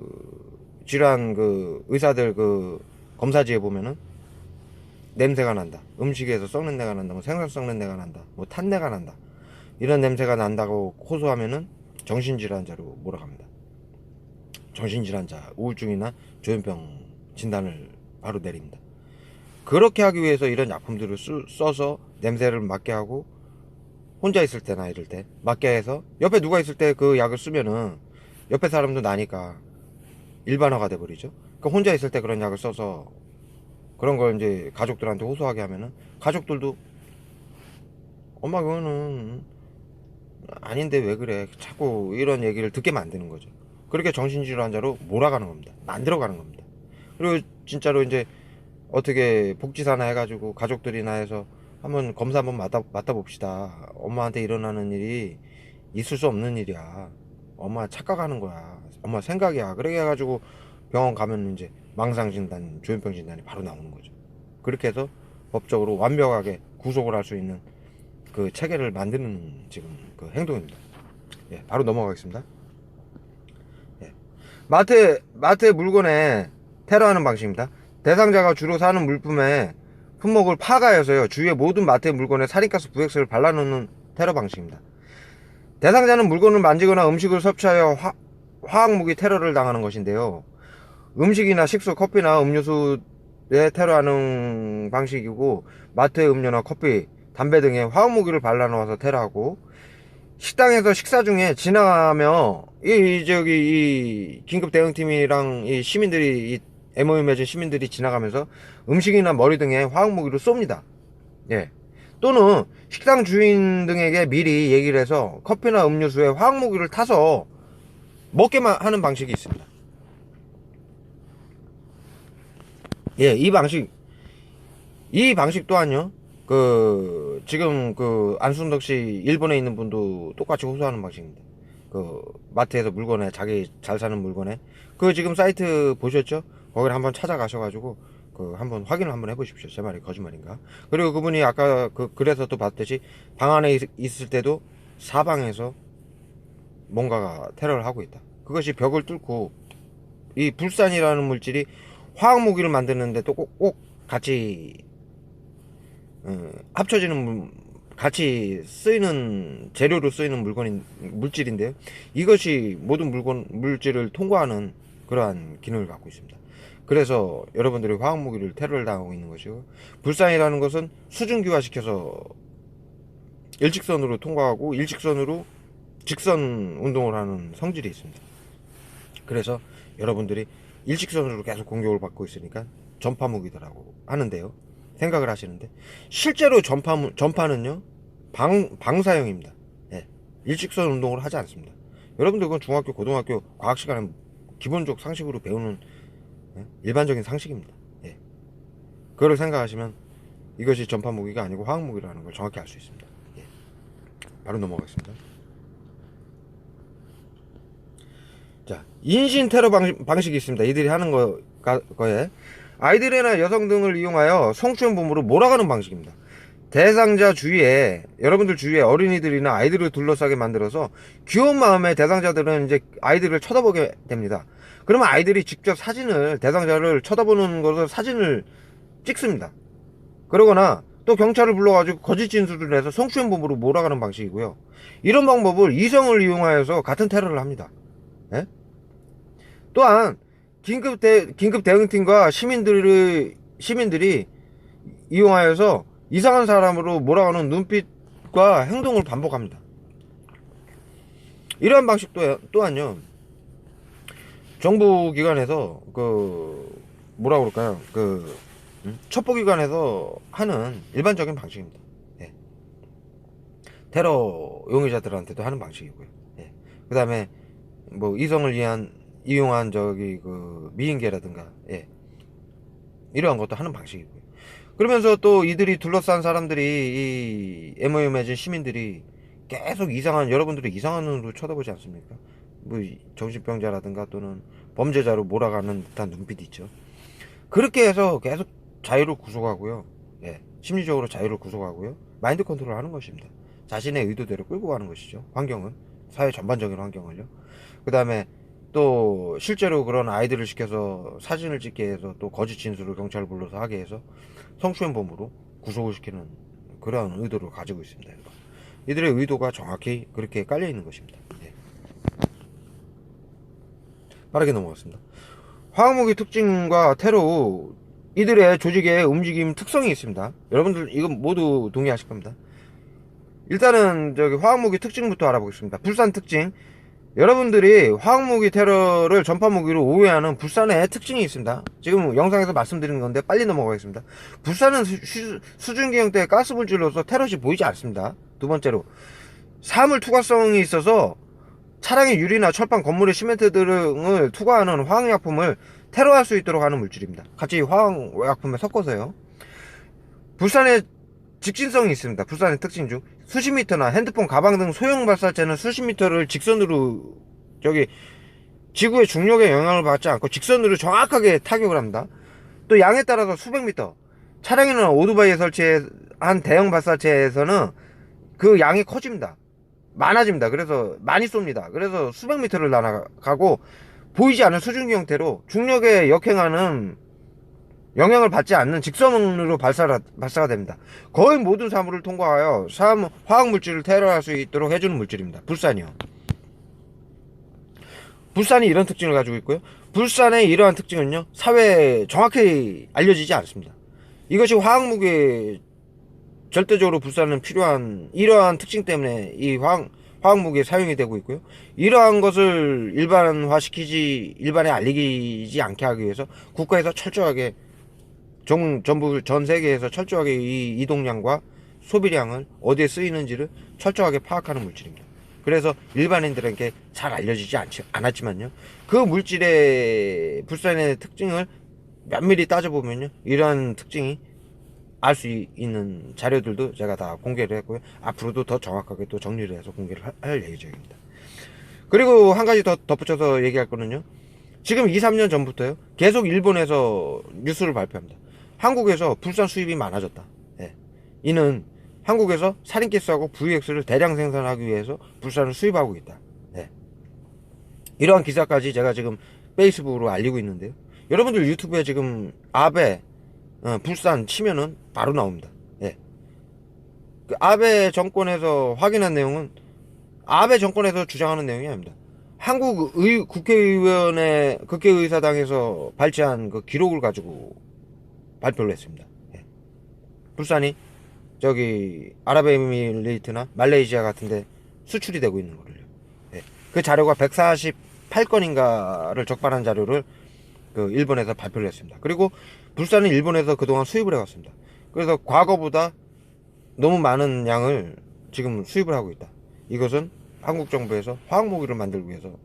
질환 그 의사들 그 검사지에 보면은 냄새가 난다, 음식에서 썩는 내가 난다, 뭐 생선 썩는 내가 난다, 뭐 탄내가 난다, 이런 냄새가 난다고 호소하면은 정신질환자로 몰아갑니다. 정신질환자, 우울증이나 조현병 진단을 바로 내립니다. 그렇게 하기 위해서 이런 약품들을 써서 냄새를 맡게 하고, 혼자 있을 때나 이럴 때 맡게 해서, 옆에 누가 있을 때 그 약을 쓰면은 옆에 사람도 나니까 일반화가 돼버리죠. 그러니까 혼자 있을 때 그런 약을 써서 그런 걸 이제 가족들한테 호소하게 하면은, 가족들도 엄마 그거는 아닌데 왜 그래, 자꾸 이런 얘기를 듣게 만드는 거죠. 그렇게 정신질환자로 몰아가는 겁니다. 만들어가는 겁니다. 그리고 진짜로 이제 어떻게 복지사나 해가지고 가족들이나 해서 한번 검사 한번 맡아봅시다. 엄마한테 일어나는 일이 있을 수 없는 일이야. 엄마 착각하는 거야. 엄마 생각이야. 그렇게 해가지고 병원 가면 이제 망상 진단, 조현병 진단이 바로 나오는 거죠. 그렇게 해서 법적으로 완벽하게 구속을 할 수 있는 그 체계를 만드는 지금 그 행동입니다. 예, 바로 넘어가겠습니다. 예. 마트의 물건에 테러하는 방식입니다. 대상자가 주로 사는 물품에 품목을 파가해서요, 주위의 모든 마트의 물건에 살인가스 부액스를 발라놓는 테러 방식입니다. 대상자는 물건을 만지거나 음식을 섭취하여 화학무기 테러를 당하는 것인데요, 음식이나 식수, 커피나 음료수에 테러하는 방식이고, 마트의 음료나 커피, 담배 등에 화학무기를 발라놓아서 테러하고, 식당에서 식사 중에 지나가며 이 긴급 대응팀이랑 이 시민들이, 이 MOU 맺은 시민들이 지나가면서 음식이나 머리 등에 화학무기를 쏩니다. 예. 또는 식당 주인 등에게 미리 얘기를 해서 커피나 음료수에 화학무기를 타서 먹게만 하는 방식이 있습니다. 예, 이 방식 또한요, 지금 안순덕 씨 일본에 있는 분도 똑같이 호소하는 방식입니다. 마트에서 물건에, 자기 잘 사는 물건에, 지금 사이트 보셨죠? 거기를 한번 찾아가셔가지고 한번 확인을 한번 해보십시오. 제 말이 거짓말인가? 그리고 그분이 아까 그래서 또 봤듯이 방 안에 있을 때도 사방에서 뭔가가 테러를 하고 있다. 그것이 벽을 뚫고, 이 불산이라는 물질이 화학무기를 만드는데 또 꼭 같이 합쳐지는, 같이 쓰이는, 재료로 쓰이는 물질인데요, 이것이 모든 물질을 통과하는 그러한 기능을 갖고 있습니다. 그래서 여러분들이 화학무기를 테러를 당하고 있는 것이고, 불산이라는 것은 수증기화시켜서 일직선으로 통과하고 일직선으로 직선 운동을 하는 성질이 있습니다. 그래서 여러분들이 일직선으로 계속 공격을 받고 있으니까 전파무기더라고 하는데요, 생각을 하시는데, 실제로 전파는요 방사형입니다. 예, 일직선 운동을 하지 않습니다. 여러분들 그건 중학교, 고등학교 과학 시간에 기본적 상식으로 배우는, 예, 일반적인 상식입니다. 예, 그걸 생각하시면 이것이 전파무기가 아니고 화학무기라는 걸 정확히 알 수 있습니다. 예, 바로 넘어가겠습니다. 자, 인신 테러 방식이 있습니다. 이들이 하는 거에 아이들이나 여성 등을 이용하여 성추행범으로 몰아가는 방식입니다. 대상자 주위에, 여러분들 주위에 어린이들이나 아이들을 둘러싸게 만들어서 귀여운 마음에 대상자들은 이제 아이들을 쳐다보게 됩니다. 그러면 아이들이 직접 대상자를 쳐다보는 것을 사진을 찍습니다. 그러거나 또 경찰을 불러가지고 거짓 진술을 해서 성추행범으로 몰아가는 방식이고요. 이런 방법을 이성을 이용하여서 같은 테러를 합니다. 예? 또한 긴급 대응팀과 시민들이 이용하여서 이상한 사람으로 몰아가는 눈빛과 행동을 반복합니다. 이러한 방식 또한요, 정부기관에서 뭐라 그럴까요, 첩보기관에서 하는 일반적인 방식입니다. 예. 테러 용의자들한테도 하는 방식이고요. 예. 그 다음에 뭐 이성을 이용한 미인계라든가, 예, 이러한 것도 하는 방식이고요. 그러면서 또 이들이 둘러싼 사람들이, 이 MOU 맺은 시민들이 계속 여러분들이 이상한 눈으로 쳐다보지 않습니까? 뭐 정신병자라든가 또는 범죄자로 몰아가는 듯한 눈빛 있죠. 그렇게 해서 계속 자유를 구속하고요. 예, 심리적으로 자유를 구속하고요. 마인드 컨트롤 하는 것입니다. 자신의 의도대로 끌고 가는 것이죠. 환경은, 사회 전반적인 환경을요. 그 다음에 또 실제로 그런 아이들을 시켜서 사진을 찍게 해서 또 거짓 진술을 경찰을 불러서 하게 해서 성추행범으로 구속을 시키는 그러한 의도를 가지고 있습니다. 이들의 의도가 정확히 그렇게 깔려 있는 것입니다. 예. 빠르게 넘어갔습니다. 화학무기 특징과 테러 후 이들의 조직의 움직임 특성이 있습니다. 여러분들 이건 모두 동의하실 겁니다. 일단은 저기 화학무기 특징부터 알아보겠습니다. 불산 특징. 여러분들이 화학무기 테러를 전파무기로 오해하는 불산의 특징이 있습니다. 지금 영상에서 말씀드리는 건데 빨리 넘어가겠습니다. 불산은 수증기 형태의 가스물질로서 테러시 보이지 않습니다. 두 번째로 사물 투과성이 있어서 차량의 유리나 철판, 건물의 시멘트 등을 투과하는 화학약품을 테러할 수 있도록 하는 물질입니다. 같이 화학약품에 섞어서요. 불산의 직진성이 있습니다. 불산의 특징 중 수십 미터나 핸드폰, 가방 등 소형 발사체는 수십 미터를 직선으로 지구의 중력에 영향을 받지 않고 직선으로 정확하게 타격을 합니다. 또 양에 따라서 수백 미터, 차량이나 오토바이에 설치한 대형 발사체에서는 그 양이 커집니다. 많아집니다. 그래서 많이 쏩니다. 그래서 수백 미터를 날아가고 보이지 않는 수증기 형태로 중력에 역행하는 영향을 받지 않는 직선으로 발사가 됩니다. 거의 모든 사물을 통과하여 화학물질을 테러할 수 있도록 해주는 물질입니다. 불산이요. 불산이 이런 특징을 가지고 있고요. 불산의 이러한 특징은요, 사회에 정확히 알려지지 않습니다. 이것이 화학무기에 절대적으로 불산은 필요한 이러한 특징 때문에 이 화학무기에 사용이 되고 있고요. 이러한 것을 일반에 알리지 않게 하기 위해서 국가에서 철저하게 전부 전 세계에서 철저하게 이 이동량과 소비량을 어디에 쓰이는지를 철저하게 파악하는 물질입니다. 그래서 일반인들에게 잘 알려지지 않았지만요. 그 물질의 불산의 특징을 면밀히 따져보면요. 이러한 특징이 알 수 있는 자료들도 제가 다 공개를 했고요. 앞으로도 더 정확하게 또 정리를 해서 공개를 할 예정입니다. 그리고 한 가지 더 덧붙여서 얘기할 거는요. 지금 2, 3년 전부터요. 계속 일본에서 뉴스를 발표합니다. 한국에서 불산 수입이 많아졌다. 예. 이는 한국에서 살인가스하고 VX를 대량 생산하기 위해서 불산을 수입하고 있다. 예. 이러한 기사까지 제가 지금 페이스북으로 알리고 있는데요. 여러분들 유튜브에 지금 아베 불산 치면은 바로 나옵니다. 예. 그 아베 정권에서 확인한 내용은 아베 정권에서 주장하는 내용이 아닙니다. 한국 국회의사당에서 발췌한 그 기록을 가지고 발표를 했습니다. 예. 불산이 저기 아랍에미레이트나 말레이시아 같은데 수출이 되고 있는 거를요. 예. 그 자료가 148건인가를 적발한 자료를 그 일본에서 발표를 했습니다. 그리고 불산은 일본에서 그동안 수입을 해왔습니다. 그래서 과거보다 너무 많은 양을 지금 수입을 하고 있다. 이것은 한국 정부에서 화학무기를 만들기 위해서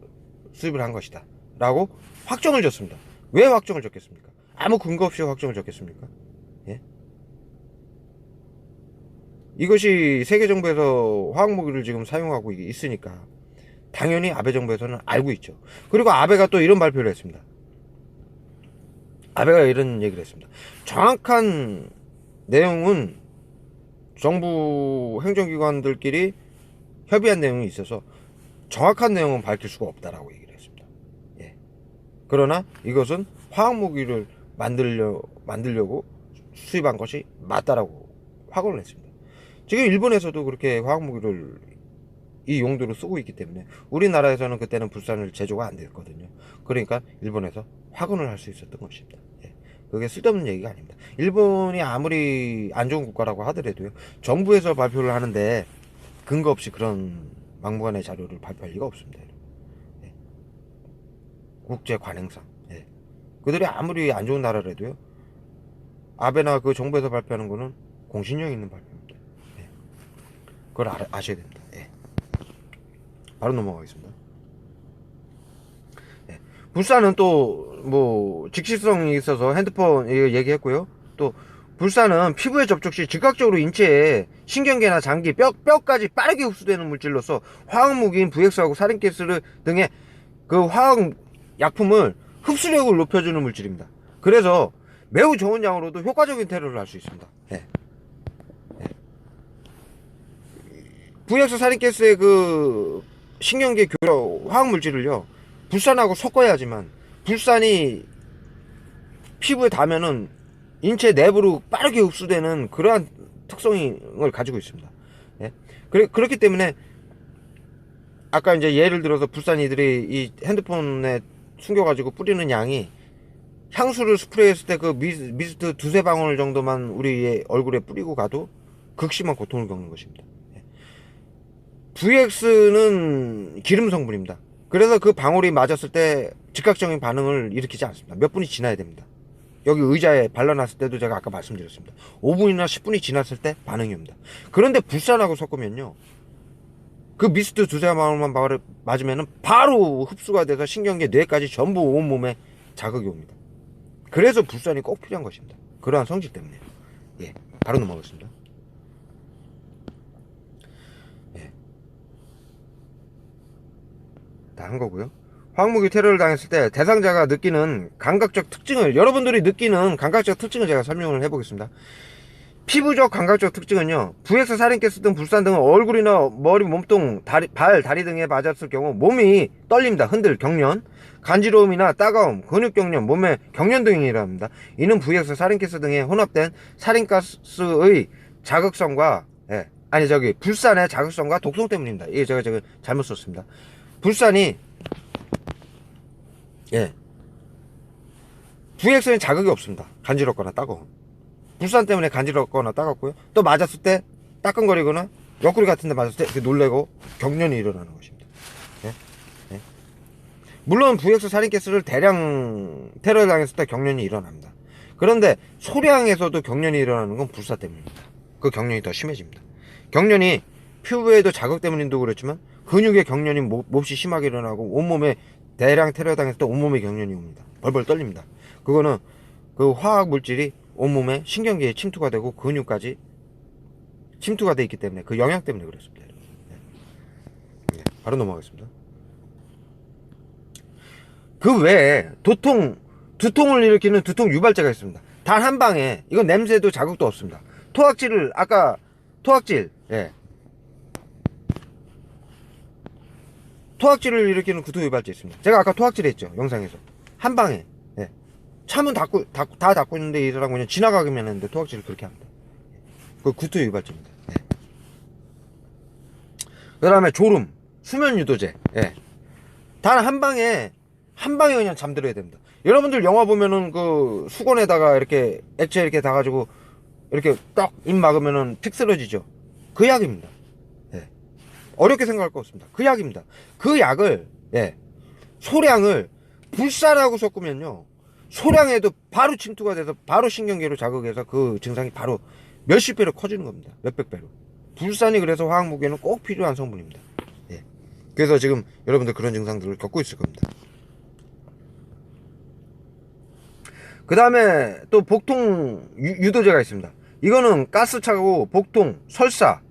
수입을 한 것이다 라고 확정을 줬습니다. 왜 확정을 줬겠습니까? 아무 근거 없이 확정을 줬겠습니까? 예? 이것이 세계 정부에서 화학무기를 지금 사용하고 있으니까 당연히 아베 정부에서는 알고 있죠. 그리고 아베가 또 이런 발표를 했습니다. 아베가 이런 얘기를 했습니다. 정확한 내용은 정부 행정기관들끼리 협의한 내용이 있어서 정확한 내용은 밝힐 수가 없다라고 얘기를 했습니다. 예. 그러나 이것은 화학무기를 만들려고 수입한 것이 맞다라고 확언을 했습니다. 지금 일본에서도 그렇게 화학무기를 이 용도로 쓰고 있기 때문에 우리나라에서는 그때는 불산을 제조가 안 됐거든요. 그러니까 일본에서 확언을 할 수 있었던 것입니다. 예. 그게 쓸데없는 얘기가 아닙니다. 일본이 아무리 안 좋은 국가라고 하더라도요. 정부에서 발표를 하는데 근거 없이 그런 막무가내 자료를 발표할 리가 없습니다. 예. 국제 관행상. 예. 그들이 아무리 안 좋은 나라라도요. 아베나 그 정부에서 발표하는 거는 공신력 있는 발표입니다. 예. 그걸 아셔야 됩니다. 예. 바로 넘어가겠습니다. 예. 불산은 또 뭐 직시성이 있어서 핸드폰 얘기했고요. 또 불산은 피부에 접촉 시 즉각적으로 인체에 신경계나 장기, 뼈까지 빠르게 흡수되는 물질로서 화학무기인 VX하고 살인가스 등의 그 화학약품을 흡수력을 높여주는 물질입니다. 그래서 매우 좋은 양으로도 효과적인 테러를 할 수 있습니다. 예. 예. VX 살인가스의 그 신경계 화학물질을요, 불산하고 섞어야지만 불산이 피부에 닿으면은 인체 내부로 빠르게 흡수되는 그러한 특성을 가지고 있습니다. 예? 그렇기 때문에 아까 이제 예를 들어서 불산이들이 이 핸드폰에 숨겨가지고 뿌리는 양이 향수를 스프레이했을 때 그 미스트 두세 방울 정도만 우리의 얼굴에 뿌리고 가도 극심한 고통을 겪는 것입니다. VX는 기름 성분입니다. 그래서 그 방울이 맞았을 때 즉각적인 반응을 일으키지 않습니다. 몇 분이 지나야 됩니다. 여기 의자에 발라놨을 때도 제가 아까 말씀드렸습니다. 5분이나 10분이 지났을 때 반응이 옵니다. 그런데 불산하고 섞으면요, 그 미스트 두세 방울만 맞으면 바로 흡수가 돼서 신경계, 뇌까지 전부 온몸에 자극이 옵니다. 그래서 불산이 꼭 필요한 것입니다. 그러한 성질 때문에. 예, 바로 넘어가겠습니다. 예, 다 한 거고요. 화학무기 테러를 당했을 때 대상자가 느끼는 감각적 특징을, 여러분들이 느끼는 감각적 특징을 제가 설명을 해보겠습니다. 피부적 감각적 특징은요, VX 살인가스 등 불산 등은 얼굴이나 머리, 몸통, 발, 다리 등에 맞았을 경우 몸이 떨립니다. 흔들, 경련, 간지러움이나 따가움, 근육 경련, 몸의 경련 등이라 합니다. 이는 VX 살인가스 등에 혼합된 살인가스의 자극성과, 불산의 자극성과 독성 때문입니다. 이게 제가 잘못 썼습니다. 불산이, VX는 자극이 없습니다. 간지럽거나 따가움. 불산 때문에 간지럽거나 따갑고요. 또 맞았을 때 따끔거리거나 옆구리 같은 데 맞았을 때 이렇게 놀래고 경련이 일어나는 것입니다. 예? 예? 물론 VX 살인가스를 대량 테러를 당했을 때 경련이 일어납니다. 그런데 소량에서도 경련이 일어나는 건 불사 때문입니다. 그 경련이 더 심해집니다. 경련이 피부에도 자극 때문인도 그렇지만 근육의 경련이 몹시 심하게 일어나고 온몸에 대량 테러 당했을 때 온몸에 경련이 옵니다. 벌벌 떨립니다. 그거는 그 화학 물질이 온몸에 신경계에 침투가 되고 근육까지 침투가 되어 있기 때문에, 그 영향 때문에 그렇습니다. 바로 넘어가겠습니다. 그 외에 두통을 일으키는 두통 유발제가 있습니다. 단 한 방에, 이건 냄새도 자극도 없습니다. 토악질을, 아까 토악질을 일으키는 두통 유발제 있습니다. 제가 아까 토악질 했죠, 영상에서. 한 방에. 차문 다 닫고 있는데 이 사람 그냥 지나가기만 했는데 토악질을 그렇게 합니다. 그 구토 유발제입니다. 그 다음에 졸음, 수면 유도제. 단 한 방에 그냥 잠들어야 됩니다. 여러분들 영화 보면은 그 수건에다가 이렇게 액체 이렇게 다 가지고 이렇게 딱 입 막으면은 픽 쓰러지죠. 그 약입니다. 어렵게 생각할 거 없습니다. 그 약입니다. 그 약을, 소량을 불산하고 섞으면요, 소량에도 바로 침투가 돼서 바로 신경계로 자극해서 그 증상이 바로 몇십 배로 커지는 겁니다. 몇백 배로. 불산이 그래서 화학무기에는 꼭 필요한 성분입니다. 그래서 지금 여러분들 그런 증상들을 겪고 있을 겁니다. 그 다음에 또 복통 유도제가 있습니다. 이거는 가스차고 복통, 설사,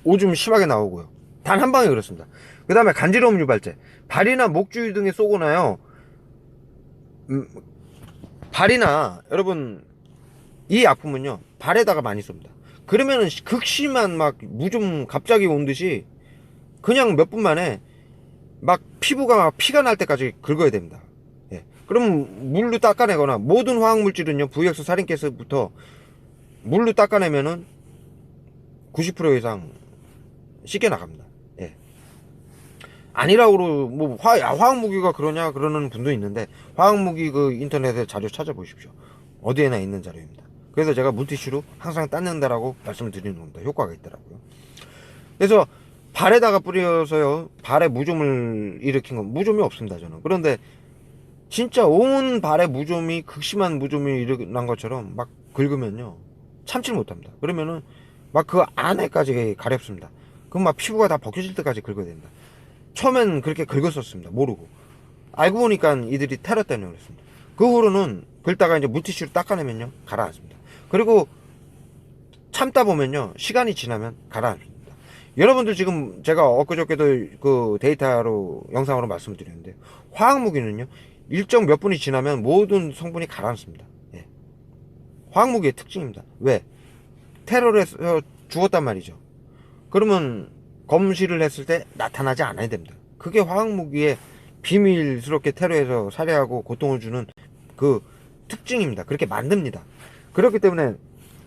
오줌 심하게 나오고요. 단 한 방에 그렇습니다. 그 다음에 간지러움 유발제, 발이나 목 주위 등에 쏘거나요, 발이나, 여러분 이 아픔은요 발에다가 많이 쏩니다. 그러면은 극심한 막 무좀 갑자기 온 듯이 그냥 몇 분 만에 막 피부가 피가 날 때까지 긁어야 됩니다. 그럼 물로 닦아내거나, 모든 화학물질은요 VX 살인가스부터 물로 닦아내면은 90% 이상 씻겨 나갑니다. 아니라고 뭐 화학무기가 그러냐 그러는 분도 있는데, 화학무기 그 인터넷에 자료 찾아보십시오. 어디에나 있는 자료입니다. 그래서 제가 물티슈로 항상 닦는다라고 말씀을 드리는 겁니다. 효과가 있더라고요. 그래서 발에다가 뿌려서요, 발에 무좀을 일으킨 건, 무좀이 없습니다 저는. 그런데 진짜 온 발에 무좀이, 극심한 무좀이 일어난 것처럼 막 긁으면요 참지를 못합니다. 그러면은 막 그 안에까지 가렵습니다. 그럼 막 피부가 다 벗겨질 때까지 긁어야 됩니다. 처음엔 그렇게 긁었었습니다. 모르고. 알고 보니까 이들이 테러 때문에 그랬습니다. 그 후로는 긁다가 이제 물티슈로 닦아내면요 가라앉습니다. 그리고 참다 보면요 시간이 지나면 가라앉습니다. 여러분들 지금 제가 엊그저께도 그 데이터로, 영상으로 말씀드렸는데, 화학무기는요 일정 몇 분이 지나면 모든 성분이 가라앉습니다. 화학무기의 특징입니다. 왜? 테러를 해서 죽었단 말이죠. 그러면 검시를 했을 때 나타나지 않아야 됩니다. 그게 화학무기의 비밀스럽게 테러해서 살해하고 고통을 주는 그 특징입니다. 그렇게 만듭니다. 그렇기 때문에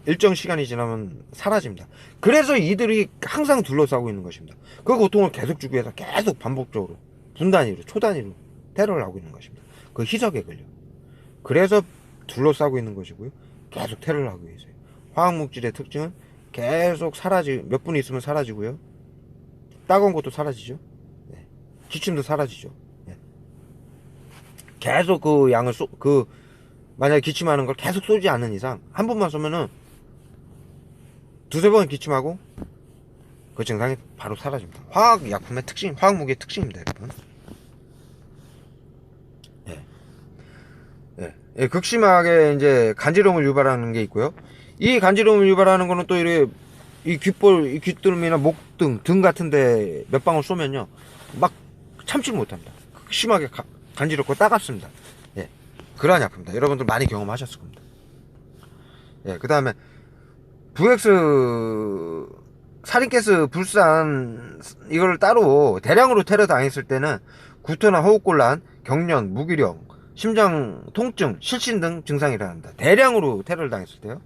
일정 시간이 지나면 사라집니다. 그래서 이들이 항상 둘러싸고 있는 것입니다. 그 고통을 계속 주기 위해서 계속 반복적으로 분 단위로 초 단위로 테러를 하고 있는 것입니다. 그 희석에 걸려. 그래서 둘러싸고 있는 것이고요. 계속 테러를 하기 위해서요. 화학물질의 특징은 계속 몇 분 있으면 사라지고요. 따가운 것도 사라지죠. 네. 기침도 사라지죠. 네. 계속 그 양을 만약에 기침하는 걸 계속 쏘지 않는 이상 한 번만 쏘면은 두세 번 기침하고 그 증상이 바로 사라집니다. 화학약품의 특징, 화학무기의 특징입니다, 여러분. 예. 예. 예, 극심하게 이제 간지러움을 유발하는 게 있고요. 이 간지러움을 유발하는 거는 또 이렇게 이 귓볼, 이 귓등이나 목등, 등 같은데 몇 방울 쏘면요, 막 참지 못합니다. 심하게 간지럽고 따갑습니다. 예, 그러한 약품입니다. 여러분들 많이 경험하셨을 겁니다. 예, 그 다음에 VX 살인가스 불산 이걸 따로 대량으로 테러 당했을 때는 구토나 호흡곤란, 경련, 무기력, 심장 통증, 실신 등 증상이 일어납니다. 대량으로 테러를 당했을 때요.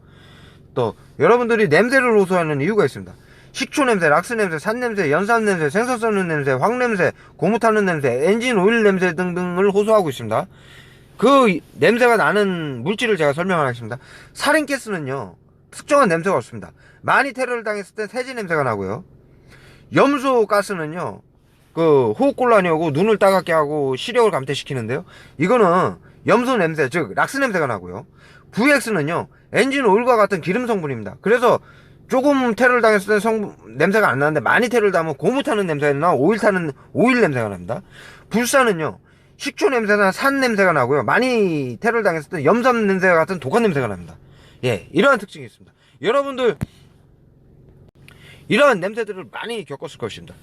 또 여러분들이 냄새를 호소하는 이유가 있습니다. 식초 냄새, 락스 냄새, 산 냄새, 연산 냄새, 생선 썩는 냄새, 황 냄새, 고무 타는 냄새, 엔진 오일 냄새 등등을 호소하고 있습니다. 그 냄새가 나는 물질을 제가 설명하겠습니다. 살인가스는요, 특정한 냄새가 없습니다. 많이 테러를 당했을 때 세제 냄새가 나고요. 염소 가스는요, 그 호흡곤란이 오고 눈을 따갑게 하고 시력을 감퇴시키는데요. 이거는 염소 냄새, 즉 락스 냄새가 나고요. VX는요, 엔진 오일과 같은 기름 성분입니다. 그래서 조금 테러를 당했을 때 냄새가 안 나는데 많이 테러를 당하면 고무 타는 냄새나 오일 냄새가 납니다. 불사는요, 식초 냄새나 산 냄새가 나고요. 많이 테러를 당했을 때 염산 냄새와 같은 독한 냄새가 납니다. 예, 이러한 특징이 있습니다. 여러분들 이러한 냄새들을 많이 겪었을 것입니다.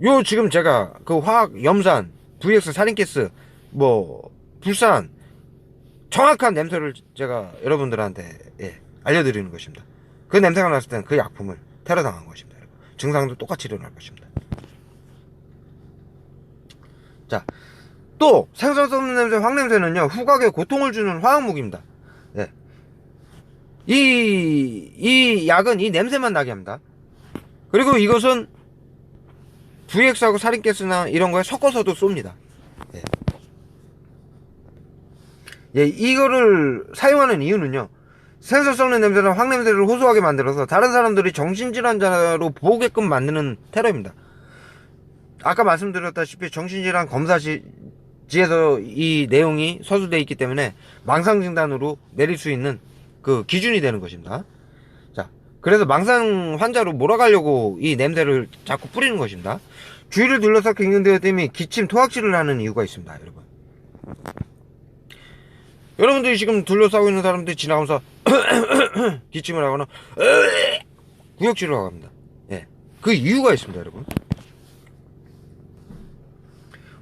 요 지금 제가 그 화학, 염산, VX 살인가스, 불산 정확한 냄새를 제가 여러분들한테 알려드리는 것입니다. 그 냄새가 났을 때는 그 약품을 테러 당한 것입니다. 증상도 똑같이 일어날 것입니다. 자, 또 생선 썩는 냄새, 황 냄새는요, 후각에 고통을 주는 화학무기입니다. 예. 이 약은 이 냄새만 나게 합니다. 그리고 이것은 VX하고 살인가스나 이런 거에 섞어서도 쏩니다. 예. 예, 이거를 사용하는 이유는요, 생선 썩는 냄새나 황 냄새를 호소하게 만들어서 다른 사람들이 정신질환자로 보게끔 만드는 테러입니다. 아까 말씀드렸다시피 정신질환 검사지에서 이 내용이 서술되어 있기 때문에 망상진단으로 내릴 수 있는 그 기준이 되는 것입니다. 자, 그래서 망상 환자로 몰아가려고 이 냄새를 자꾸 뿌리는 것입니다. 주위를 둘러싸고 갱년되었더니 기침, 토악질을 하는 이유가 있습니다, 여러분. 여러분들이 지금 둘러싸고 있는 사람들이 지나가면서 기침을 하거나 구역질을 하고 합니다. 예, 그 이유가 있습니다, 여러분.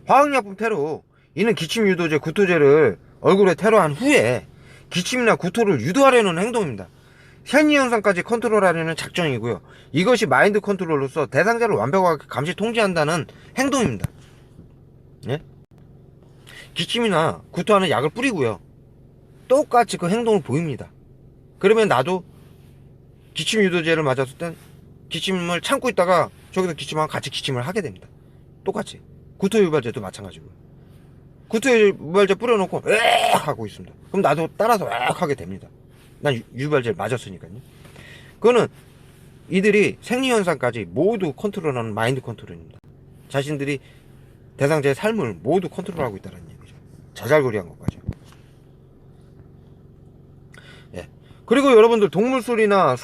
화학약품 테러, 이는 기침 유도제, 구토제를 얼굴에 테러한 후에 기침이나 구토를 유도하려는 행동입니다. 생리현상까지 컨트롤하려는 작전이고요. 이것이 마인드 컨트롤로서 대상자를 완벽하게 감시 통제한다는 행동입니다. 예? 기침이나 구토하는 약을 뿌리고요, 똑같이 그 행동을 보입니다. 그러면 나도 기침 유도제를 맞았을 땐 기침을 참고 있다가 저기서 기침하고 같이 기침을 하게 됩니다. 똑같이. 구토 유발제도 마찬가지고요. 구토 유발제 뿌려놓고 으악 하고 있습니다. 그럼 나도 따라서 으악 하게 됩니다. 난 유발제를 맞았으니까요. 그거는 이들이 생리현상까지 모두 컨트롤하는 마인드 컨트롤입니다. 자신들이 대상자의 삶을 모두 컨트롤하고 있다는 얘기죠. 자잘거리한 것까지. 예. 그리고 여러분들 동물 소리나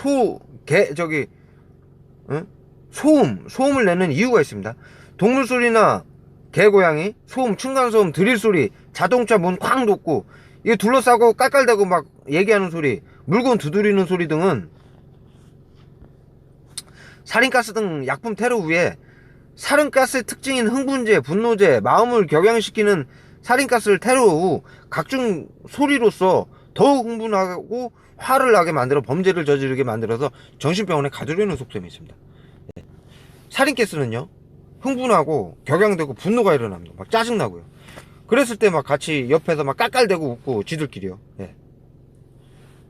소음을 내는 이유가 있습니다. 동물 소리나 개, 고양이, 소음, 층간소음, 드릴 소리, 자동차 문 쾅 닫고, 이게 둘러싸고 깔깔대고 막 얘기하는 소리, 물건 두드리는 소리 등은 살인가스 등 약품 테러 후에 살인가스의 특징인 흥분제, 분노제, 마음을 격양시키는 살인가스를 테러 후 각종 소리로서 더욱 흥분하고 화를 나게 만들어 범죄를 저지르게 만들어서 정신병원에 가두려는 속셈이 있습니다. 살인가스는요, 흥분하고 격양되고 분노가 일어납니다. 막 짜증나고요. 그랬을 때 막 같이 옆에서 막 깔깔대고 웃고 지들끼리요. 예.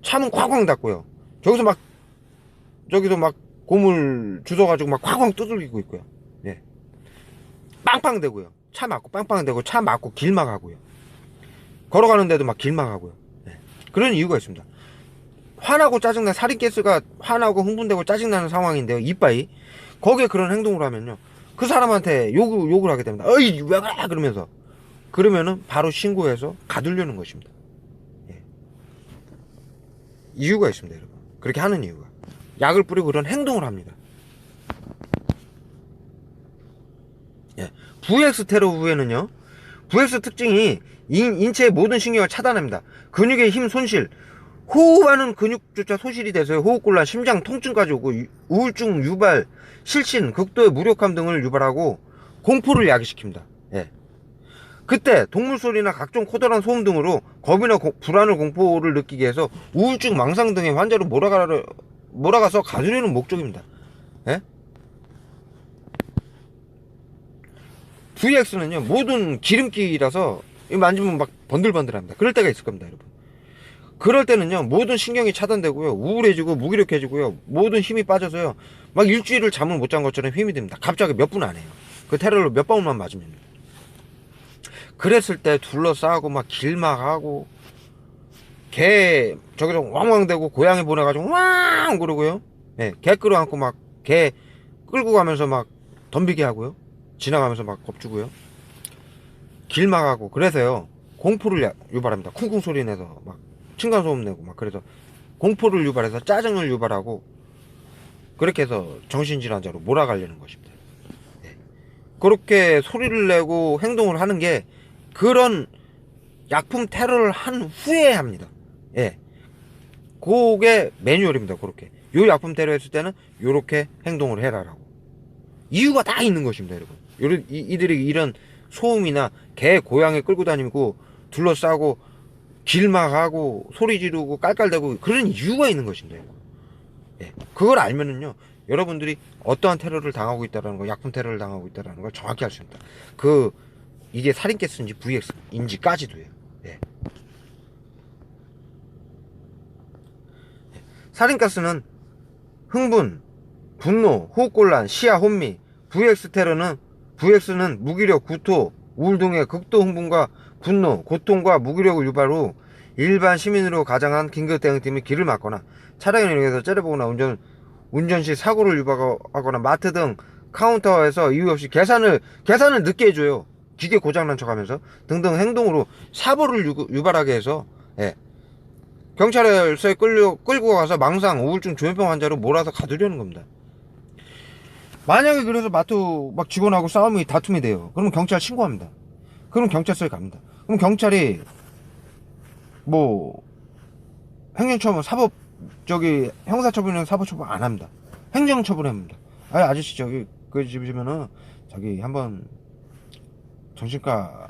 차문 쾅쾅 닫고요. 저기서 막 고물 주워가지고 막 쾅쾅 두들기고 있고요. 예. 빵빵 대고요. 차 막고 빵빵 대고 차 막고 길 막하고요. 걸어가는데도 막 길 막하고요. 예. 그런 이유가 있습니다. 화나고 짜증나 살인가스가 화나고 흥분되고 짜증나는 상황인데요. 이빠이 거기에 그런 행동을 하면요. 그 사람한테 욕을 하게 됩니다. 어이 왜 그래 그러면서 그러면은 바로 신고해서 가두려는 것입니다. 예. 이유가 있습니다, 여러분. 그렇게 하는 이유가 약을 뿌리고 그런 행동을 합니다. 예. VX 테러 후에는요. VX 특징이 인체의 모든 신경을 차단합니다. 근육의 힘 손실, 호흡하는 근육조차 소실이 돼서 호흡곤란, 심장 통증까지 오고 우울증 유발, 실신, 극도의 무력함 등을 유발하고 공포를 야기시킵니다. 예. 그때 동물 소리나 각종 커다란 소음 등으로 겁이나 불안을 공포를 느끼게 해서 우울증, 망상 등의 환자로 몰아가서 가두려는 목적입니다. 예? VX는요 모든 기름기라서 만지면 막 번들번들합니다. 그럴 때가 있을 겁니다, 여러분. 그럴 때는요 모든 신경이 차단되고요, 우울해지고 무기력해지고요, 모든 힘이 빠져서요 막 일주일을 잠을 못 잔 것처럼 힘이 듭니다. 갑자기 몇 분 안에요. 그 테러를 몇 방울만 맞으면. 그랬을 때 둘러싸고 막 길막하고 개 저기서 왕왕대고 고양이 보내가지고 왕 그러고요. 예, 개 끌어안고 막 개 끌고 가면서 막 덤비게 하고요. 지나가면서 막 겁주고요. 길막하고 그래서요 공포를 유발합니다. 쿵쿵 소리 내서 막 층간소음 내고 막 그래서 공포를 유발해서 짜증을 유발하고 그렇게 해서 정신질환자로 몰아가려는 것입니다. 예. 그렇게 소리를 내고 행동을 하는 게 그런 약품 테러를 한 후에 합니다. 예. 그게 매뉴얼입니다. 그렇게 요 약품 테러 했을 때는 요렇게 행동을 해라라고 이유가 다 있는 것입니다, 여러분. 이들이 이런 소음이나 개 고양이 끌고 다니고 둘러싸고 길막하고 소리 지르고 깔깔대고 그런 이유가 있는 것입니다. 예. 그걸 알면은요 여러분들이 어떠한 테러를 당하고 있다라는 거, 약품 테러를 당하고 있다라는 걸 정확히 알 수 있습니다. 이게 살인가스인지 VX인지까지도요. 예. 살인가스는 흥분, 분노, 호흡곤란, 시야 혼미. VX는 무기력, 구토, 우울 등의 극도 흥분과 분노, 고통과 무기력을 유발 후 일반 시민으로 가장한 긴급대응팀이 길을 막거나 차량에 이용해서 째려보거나 운전 시 사고를 유발하거나 마트 등 카운터에서 이유 없이 계산을 늦게 해줘요. 기계 고장난 척하면서 등등 행동으로 사고를 유발하게 해서 예. 경찰서에 끌고 가서 망상, 우울증, 조현병 환자로 몰아서 가두려는 겁니다. 만약에 그래서 마트 막 직원하고 다툼이 돼요. 그러면 경찰 신고합니다. 그럼 경찰서에 갑니다. 그럼 경찰이 뭐 행정처분, 형사처분이나 사법처분 안 합니다. 행정처분합니다. 아저씨 그 집이면은 한번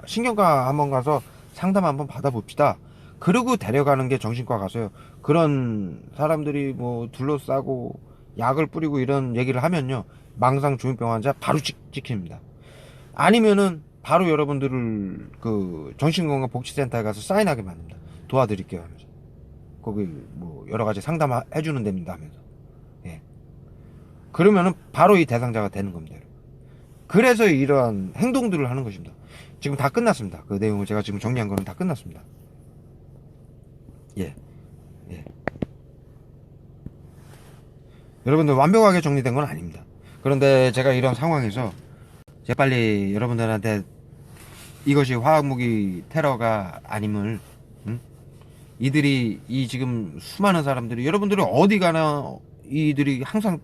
신경과 한번 가서 상담 한번 받아봅시다. 그러고 데려가는 게 정신과 가서요. 그런 사람들이 뭐 둘러싸고 약을 뿌리고 이런 얘기를 하면요. 망상 조현병 환자 바로 찍힙니다. 아니면은 바로 여러분들을 그 정신건강복지센터에 가서 사인하게 만듭니다. 도와드릴게요 하면서. 거기 뭐 여러 가지 상담해주는 데입니다 하면서. 예. 그러면은 바로 이 대상자가 되는 겁니다. 그래서 이러한 행동들을 하는 것입니다. 지금 다 끝났습니다. 그 내용을 제가 지금 정리한 거는 다 끝났습니다. 예. 예. 여러분들 완벽하게 정리된 건 아닙니다. 그런데 제가 이런 상황에서 재빨리 여러분들한테 이것이 화학무기 테러가 아님을 이들이 지금 수많은 사람들이 여러분들이 어디 가나 이들이 항상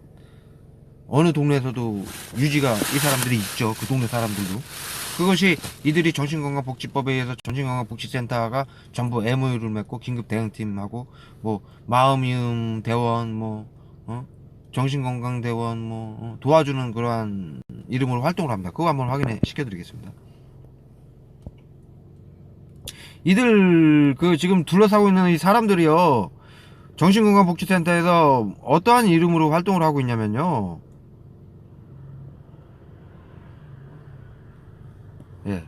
어느 동네에서도 유지가 이 사람들이 있죠. 그 동네 사람들도. 그것이 이들이 정신건강복지법에 의해서 정신건강복지센터가 전부 MOU를 맺고 긴급대응팀하고 뭐 마음이음 대원 정신건강대원 도와주는 그러한 이름으로 활동을 합니다. 그거 한번 확인해 시켜드리겠습니다. 이들 지금 둘러싸고 있는 이 사람들이요 정신건강복지센터에서 어떠한 이름으로 활동을 하고 있냐면요, 예,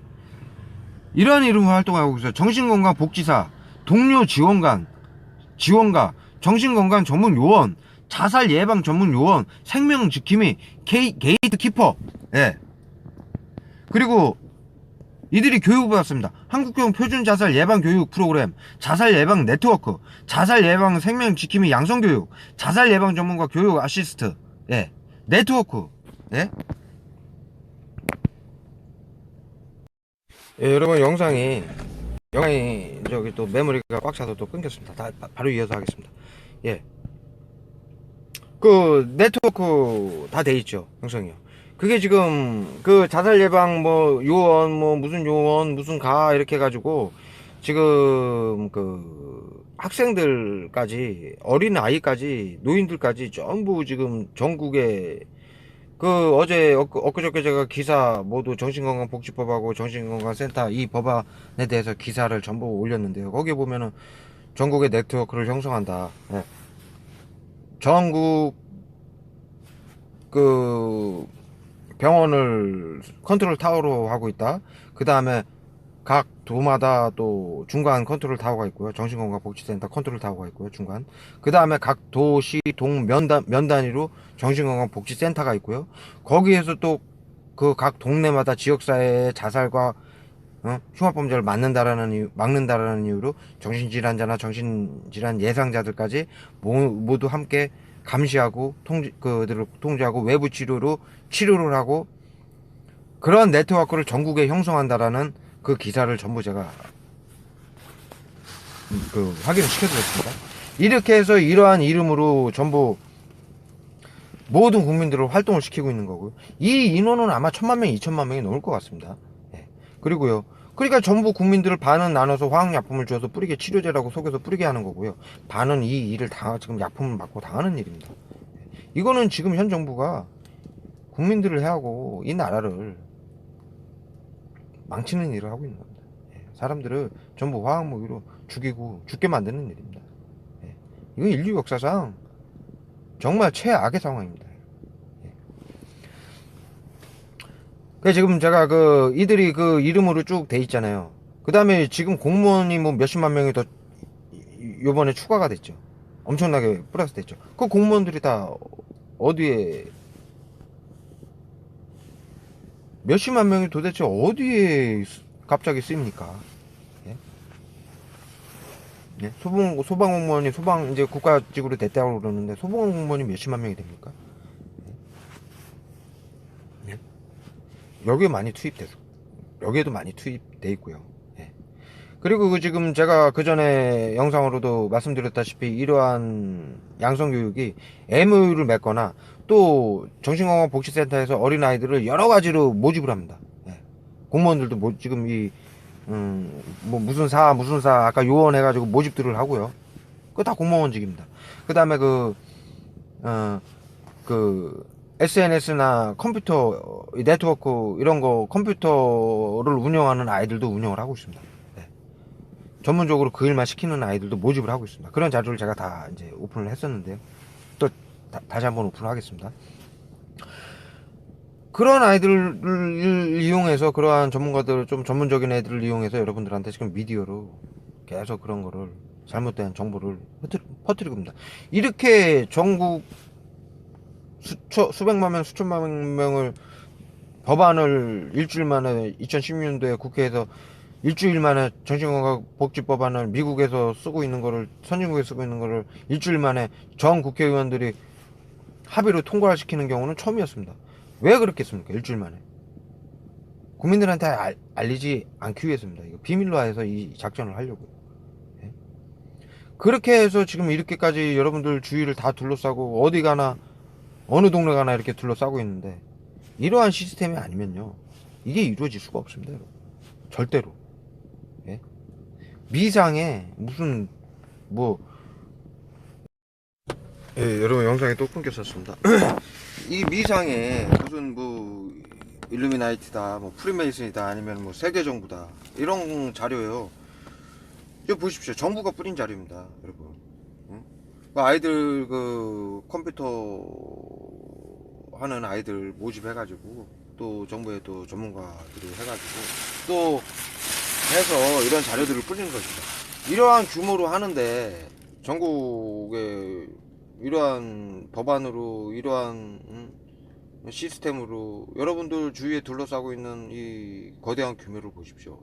이러한 이름으로 활동하고 있어요. 정신건강복지사, 동료 지원가, 정신건강 전문 요원, 자살 예방 전문 요원, 생명 지킴이 게이트 키퍼. 예. 그리고 이들이 교육을 받았습니다. 한국형 표준 자살 예방 교육 프로그램, 자살 예방 네트워크, 자살 예방 생명 지킴이 양성 교육, 자살 예방 전문가 교육 아시스트. 예. 네트워크. 예. 예, 여러분 영상이 저기 또 메모리가 꽉 차서 또 끊겼습니다. 바로 이어서 하겠습니다. 예. 그 네트워크 다 돼 있죠, 형성이요. 그게 지금 그 자살 예방 뭐 요원 뭐 무슨 요원 무슨 가 이렇게 해가지고 지금 그 학생들까지 어린 아이까지 노인들까지 전부 지금 전국에 그 어제 엊그저께 제가 기사 모두 정신건강복지법하고 정신건강센터 이 법안에 대해서 기사를 전부 올렸는데요. 거기에 보면은 전국의 네트워크를 형성한다. 예. 전국 그 병원을 컨트롤 타워로 하고 있다. 그 다음에 각 도마다 또 중간 컨트롤 타워가 있고요. 정신건강복지센터 컨트롤 타워가 있고요. 중간. 그 다음에 각 도시 동 면 단위로 정신건강복지센터가 있고요. 거기에서 또 그 각 동네마다 지역사회의 자살과 흉악범죄를 막는다라는 이유로 정신질환자나 정신질환 예상자들까지 모두 함께 감시하고 그들을 통제하고 외부 치료를 하고 그런 네트워크를 전국에 형성한다라는 그 기사를 전부 제가 그 확인을 시켜드렸습니다. 이렇게 해서 이러한 이름으로 전부 모든 국민들을 활동을 시키고 있는 거고요. 이 인원은 아마 1000만 명, 2000만 명이 넘을 것 같습니다. 예. 그리고요. 그러니까 전부 국민들을 반은 나눠서 화학약품을 줘서 뿌리게 치료제라고 속여서 뿌리게 하는 거고요. 반은 이 일을 지금 약품을 맞고 당하는 일입니다. 이거는 지금 현 정부가 국민들을 해하고 이 나라를 망치는 일을 하고 있는 겁니다. 사람들을 전부 화학무기로 죽이고 죽게 만드는 일입니다. 이건 인류 역사상 정말 최악의 상황입니다. 그래서 지금 제가 그 이들이 그 이름으로 쭉 돼 있잖아요. 그 다음에 지금 공무원이 뭐 몇십만 명이 더 요번에 추가가 됐죠. 엄청나게 플러스 됐죠. 그 공무원들이 다 어디에 몇십만 명이 도대체 어디에 갑자기 쓰입니까? 예? 예? 소방공무원이 이제 국가직으로 됐다고 그러는데 소방공무원이 몇십만 명이 됩니까? 예? 예? 여기에 많이 투입돼서 여기에도 많이 투입돼 있고요. 예. 그리고 그 지금 제가 그 전에 영상으로도 말씀드렸다시피 이러한 양성교육이 MOU를 맺거나 또 정신건강복지센터에서 어린아이들을 여러 가지로 모집을 합니다. 예. 공무원들도 지금 뭐 무슨 사 아까 요원 해가지고 모집들을 하고요. 그거 다 공무원직입니다. 그 다음에 SNS나 컴퓨터 네트워크 이런 거 컴퓨터를 운영하는 아이들도 운영을 하고 있습니다. 네. 전문적으로 그 일만 시키는 아이들도 모집을 하고 있습니다. 그런 자료를 제가 다 이제 오픈을 했었는데요. 또 다시 한번 오픈을 하겠습니다. 그런 아이들을 이용해서 그러한 전문가들 좀 전문적인 애들을 이용해서 여러분들한테 지금 미디어로 계속 그런 거를 잘못된 정보를 퍼뜨리고 있습니다. 이렇게 전국 수백만 명, 수천만 명을 법안을 일주일 만에 2016년도에 국회에서 일주일 만에 정신건강복지법안을 미국에서 쓰고 있는 거를 선진국에 쓰고 있는 거를 일주일 만에 전 국회의원들이 합의로 통과를 시키는 경우는 처음이었습니다. 왜 그렇겠습니까? 일주일 만에 국민들한테 알리지 않기 위해서입니다. 이거 비밀로 해서 이 작전을 하려고요. 예? 그렇게 해서 지금 이렇게까지 여러분들 주위를 다 둘러싸고 어디 가나 어느 동네 가나 이렇게 둘러싸고 있는데 이러한 시스템이 아니면요 이게 이루어질 수가 없습니다. 여러분. 절대로. 예? 미상에 무슨 예, 여러분 영상이 또 끊겼었습니다. 이 미상에 무슨 일루미나이트다 프리메이슨이다 아니면 세계정부다 이런 자료예요. 이거 보십시오. 정부가 뿌린 자료입니다, 여러분. 아이들 컴퓨터 하는 아이들 모집해가지고 또 정부에 또 전문가들이 해가지고 또 해서 이런 자료들을 뿌리는 것입니다. 이러한 규모로 하는데 전국에 이러한 법안으로, 이러한 시스템으로 여러분들 주위에 둘러싸고 있는 이 거대한 규모를 보십시오.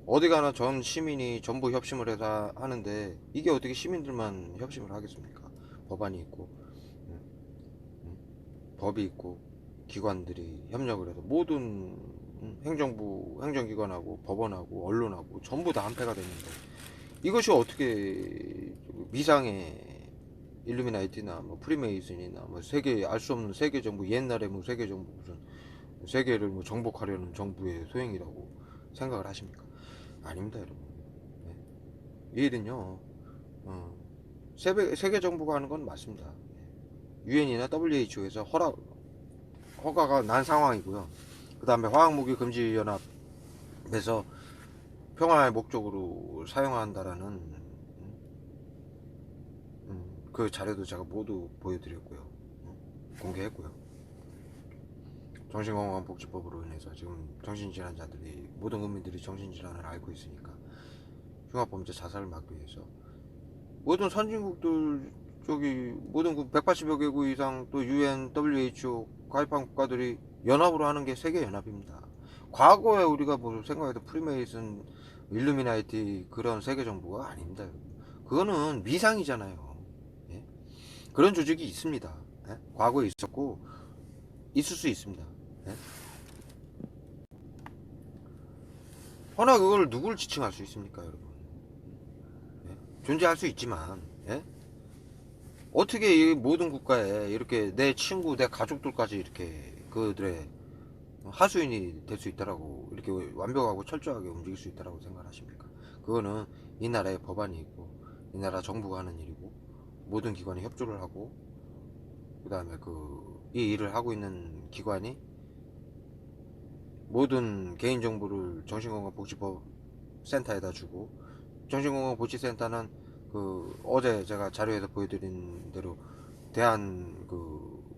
어디 가나 전 시민이 전부 협심을 해서 하는데, 이게 어떻게 시민들만 협심을 하겠습니까? 법안이 있고, 음, 법이 있고, 기관들이 협력을 해서 모든 행정부, 행정기관하고 법원하고 언론하고 전부 다 한패가 됐는데, 이것이 어떻게 미상의 일루미나이티나 뭐 프리메이슨이나 뭐 세계, 알 수 없는 세계 정부, 옛날에 뭐 세계 정부, 무슨 세계를 뭐 정복하려는 정부의 소행이라고 생각을 하십니까? 아닙니다, 여러분. 네. 이 일은요, 세계 정부가 하는 건 맞습니다. 유엔이나 WHO에서 허가가 난 상황이고요. 그 다음에 화학무기 금지 연합에서 평화의 목적으로 사용한다라는 그 자료도 제가 모두 보여드렸고요. 공개했고요. 정신건강복지법으로 인해서 지금 정신질환자들이, 모든 국민들이 정신질환을 앓고 있으니까 흉악범죄 자살을 막기 위해서 모든 선진국들, 모든 180여 개국 이상 또 UN, WHO 가입한 국가들이 연합으로 하는 게 세계연합입니다. 과거에 우리가 뭐 생각해도 프리메이슨, 일루미나이티 그런 세계정부가 아닙니다. 그거는 미상이잖아요. 예? 그런 조직이 있습니다. 예? 과거에 있었고 있을 수 있습니다. 예? 허나 그걸 누굴 지칭할 수 있습니까, 여러분? 예? 존재할 수 있지만, 예? 어떻게 이 모든 국가에 이렇게 내 친구, 내 가족들까지 이렇게 그들의 하수인이 될 수 있다라고, 이렇게 완벽하고 철저하게 움직일 수 있다라고 생각하십니까? 그거는 이 나라에 법안이 있고, 이 나라 정부가 하는 일이고, 모든 기관이 협조를 하고, 그 다음에 이 일을 하고 있는 기관이 모든 개인정보를 정신건강복지법 센터에다 주고, 정신건강복지센터는 어제 제가 자료에서 보여드린 대로 대한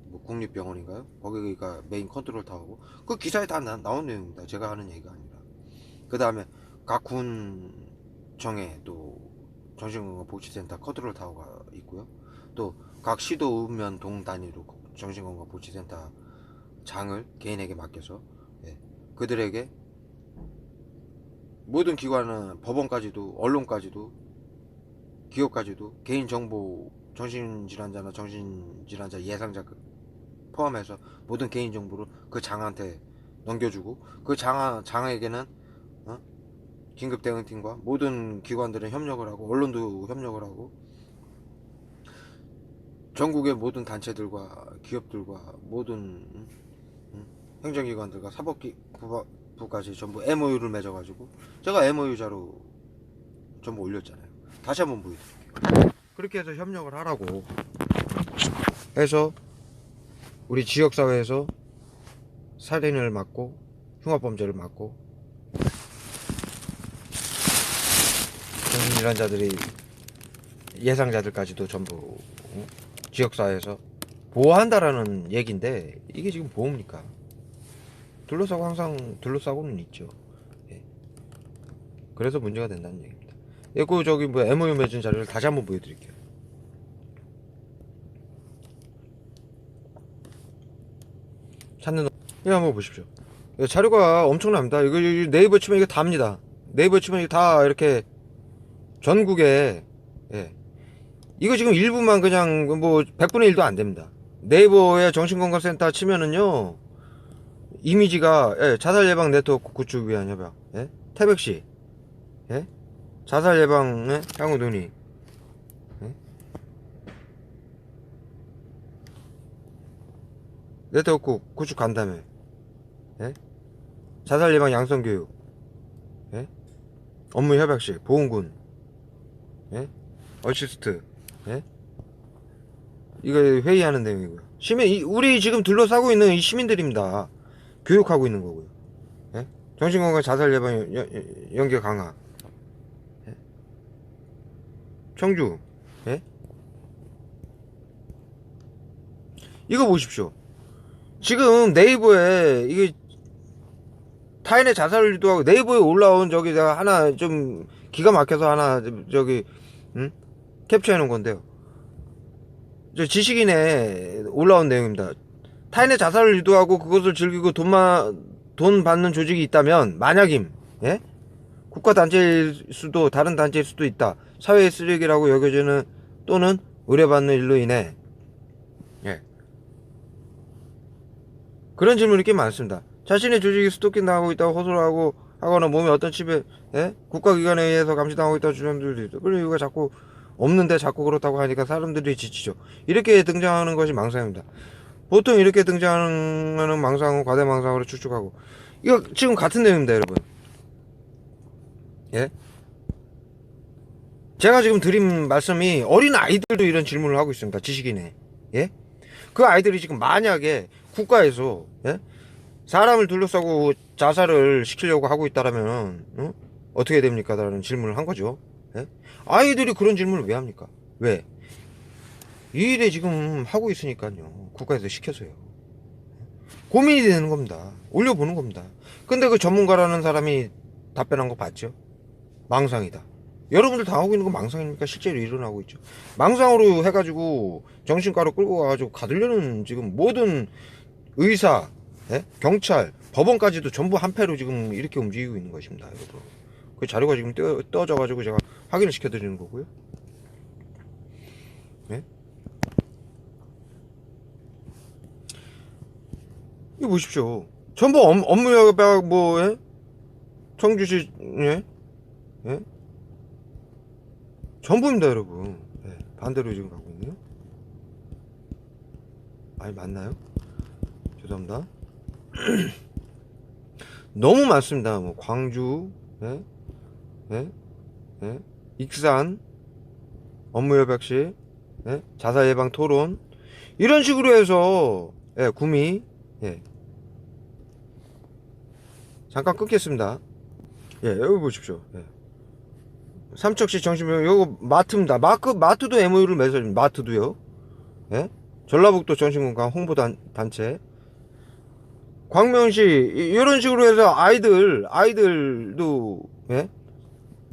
뭐 국립병원인가요? 거기가 메인 컨트롤 타워고, 그 기사에 다 나온 내용입니다. 제가 하는 얘기가 아니라. 그 다음에 각 군청에 또 정신건강복지센터 컨트롤 타워가 있고요. 또 각 시도 읍면 동 단위로 정신건강복지센터 장을 개인에게 맡겨서, 예, 그들에게 모든 기관은, 법원까지도, 언론까지도, 기업까지도 개인정보, 정신질환자나 정신질환자 예상자 포함해서 모든 개인정보를 그 장한테 넘겨주고, 그 장에게는 긴급대응팀과 모든 기관들은 협력을 하고, 언론도 협력을 하고, 전국의 모든 단체들과 기업들과 모든 행정기관들과 사법부까지 전부 MOU를 맺어가지고, 제가 MOU 자료 전부 올렸잖아요. 다시 한번 보여드릴게요. 그렇게 해서 협력을 하라고 해서 우리 지역사회에서 살인을 막고, 흉악범죄를 막고, 정신질환자들이, 예상자들까지도 전부 지역사회에서 보호한다라는 얘기인데, 이게 지금 보호입니까? 항상 둘러싸고는 있죠. 예. 그래서 문제가 된다는 얘기입니다. 예, 뭐 MOU 맺은 자료를 다시 한번 보여드릴게요. 이거 한번 보십시오. 자료가 엄청납니다. 이거 네이버 치면 이거 다입니다. 네이버 치면 이거 다 이렇게 전국에, 예. 이거 지금 일부만 그냥 뭐 100분의 1도 안 됩니다. 네이버에 정신건강센터 치면은요, 이미지가, 예, 자살 예방 네트워크 구축 위한 협약, 예? 태백시, 예? 자살 예방의 향후 논의, 예? 네트워크 구축 간담회, 예? 자살 예방 양성 교육, 예? 업무 협약식, 보훈군, 예? 어시스트, 예? 이거 회의하는 내용이고요. 우리 지금 둘러싸고 있는 이 시민들입니다. 교육하고 있는 거고요. 예? 정신건강 자살 예방 연계 강화, 예? 청주, 예? 이거 보십시오. 지금 네이버에 이게 타인의 자살을 유도하고, 네이버에 올라온 내가 하나 좀 기가 막혀서 하나 캡처해 놓은 건데요. 저 지식인에 올라온 내용입니다. 타인의 자살을 유도하고 그것을 즐기고 돈 받는 조직이 있다면, 만약임, 예? 국가 단체일 수도 다른 단체일 수도 있다. 사회의 쓰레기라고 여겨지는 또는 의뢰받는 일로 인해, 예, 그런 질문이 꽤 많습니다. 자신의 조직이 스토킹 당하고 있다고 호소를 하거나 몸에 어떤 칩에, 예? 국가기관에 의해서 감시당하고 있다고 주장들도 있다. 그런 이유가 자꾸 없는데 자꾸 그렇다고 하니까 사람들이 지치죠. 이렇게 등장하는 것이 망상입니다. 보통 이렇게 등장하는 망상은 과대망상으로 추측하고, 이거 지금 같은 내용입니다, 여러분. 예? 제가 지금 드린 말씀이 어린 아이들도 이런 질문을 하고 있습니다. 지식인에. 예? 그 아이들이 지금 만약에 국가에서, 예? 사람을 둘러싸고 자살을 시키려고 하고 있다라면, 어떻게 됩니까? 라는 질문을 한 거죠. 예? 아이들이 그런 질문을 왜 합니까? 왜? 이 일에 지금 하고 있으니까요. 국가에서 시켜서요. 고민이 되는 겁니다. 올려보는 겁니다. 근데 그 전문가라는 사람이 답변한 거 봤죠? 망상이다. 여러분들 당하고 있는 건 망상입니까? 실제로 일어나고 있죠. 망상으로 해가지고 정신과로 끌고 가가지고 가두려는 지금 모든 의사, 예? 경찰, 법원까지도 전부 한패로 지금 이렇게 움직이고 있는 것입니다, 여러분. 그 자료가 지금 떠져가지고 제가 확인을 시켜드리는 거고요. 예? 이거 보십시오. 전부 업무협약 뭐, 예? 청주시, 예? 예? 전부입니다, 여러분. 예, 반대로 지금 가고 있네요. 아니, 맞나요? 죄송합니다. 너무 많습니다. 뭐 광주, 예? 예? 예? 익산, 업무협약시, 예? 자살 예방 토론, 이런 식으로 해서, 예, 구미, 예. 잠깐 끊겠습니다. 예, 여기 보십시오. 예. 삼척시 정신병원, 요거 마트입니다. 마트도 MOU를 맺어줍니다. 마트도요. 예? 전라북도 정신건강 홍보단체. 광명시, 이런 식으로 해서 아이들도, 예?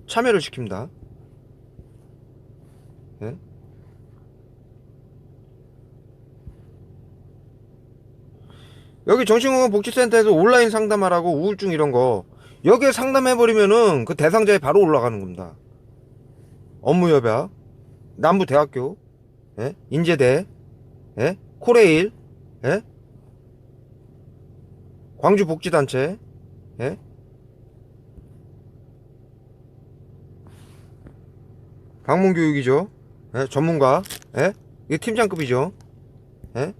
참여를 시킵니다. 예? 여기 정신건강복지센터에서 온라인 상담하라고 우울증 이런 거, 여기에 상담해버리면은 그 대상자에 바로 올라가는 겁니다. 업무협약, 남부대학교, 예? 인제대, 예? 코레일, 예? 광주복지단체, 예? 방문교육이죠. 예? 전문가, 예? 이게 팀장급이죠. 예?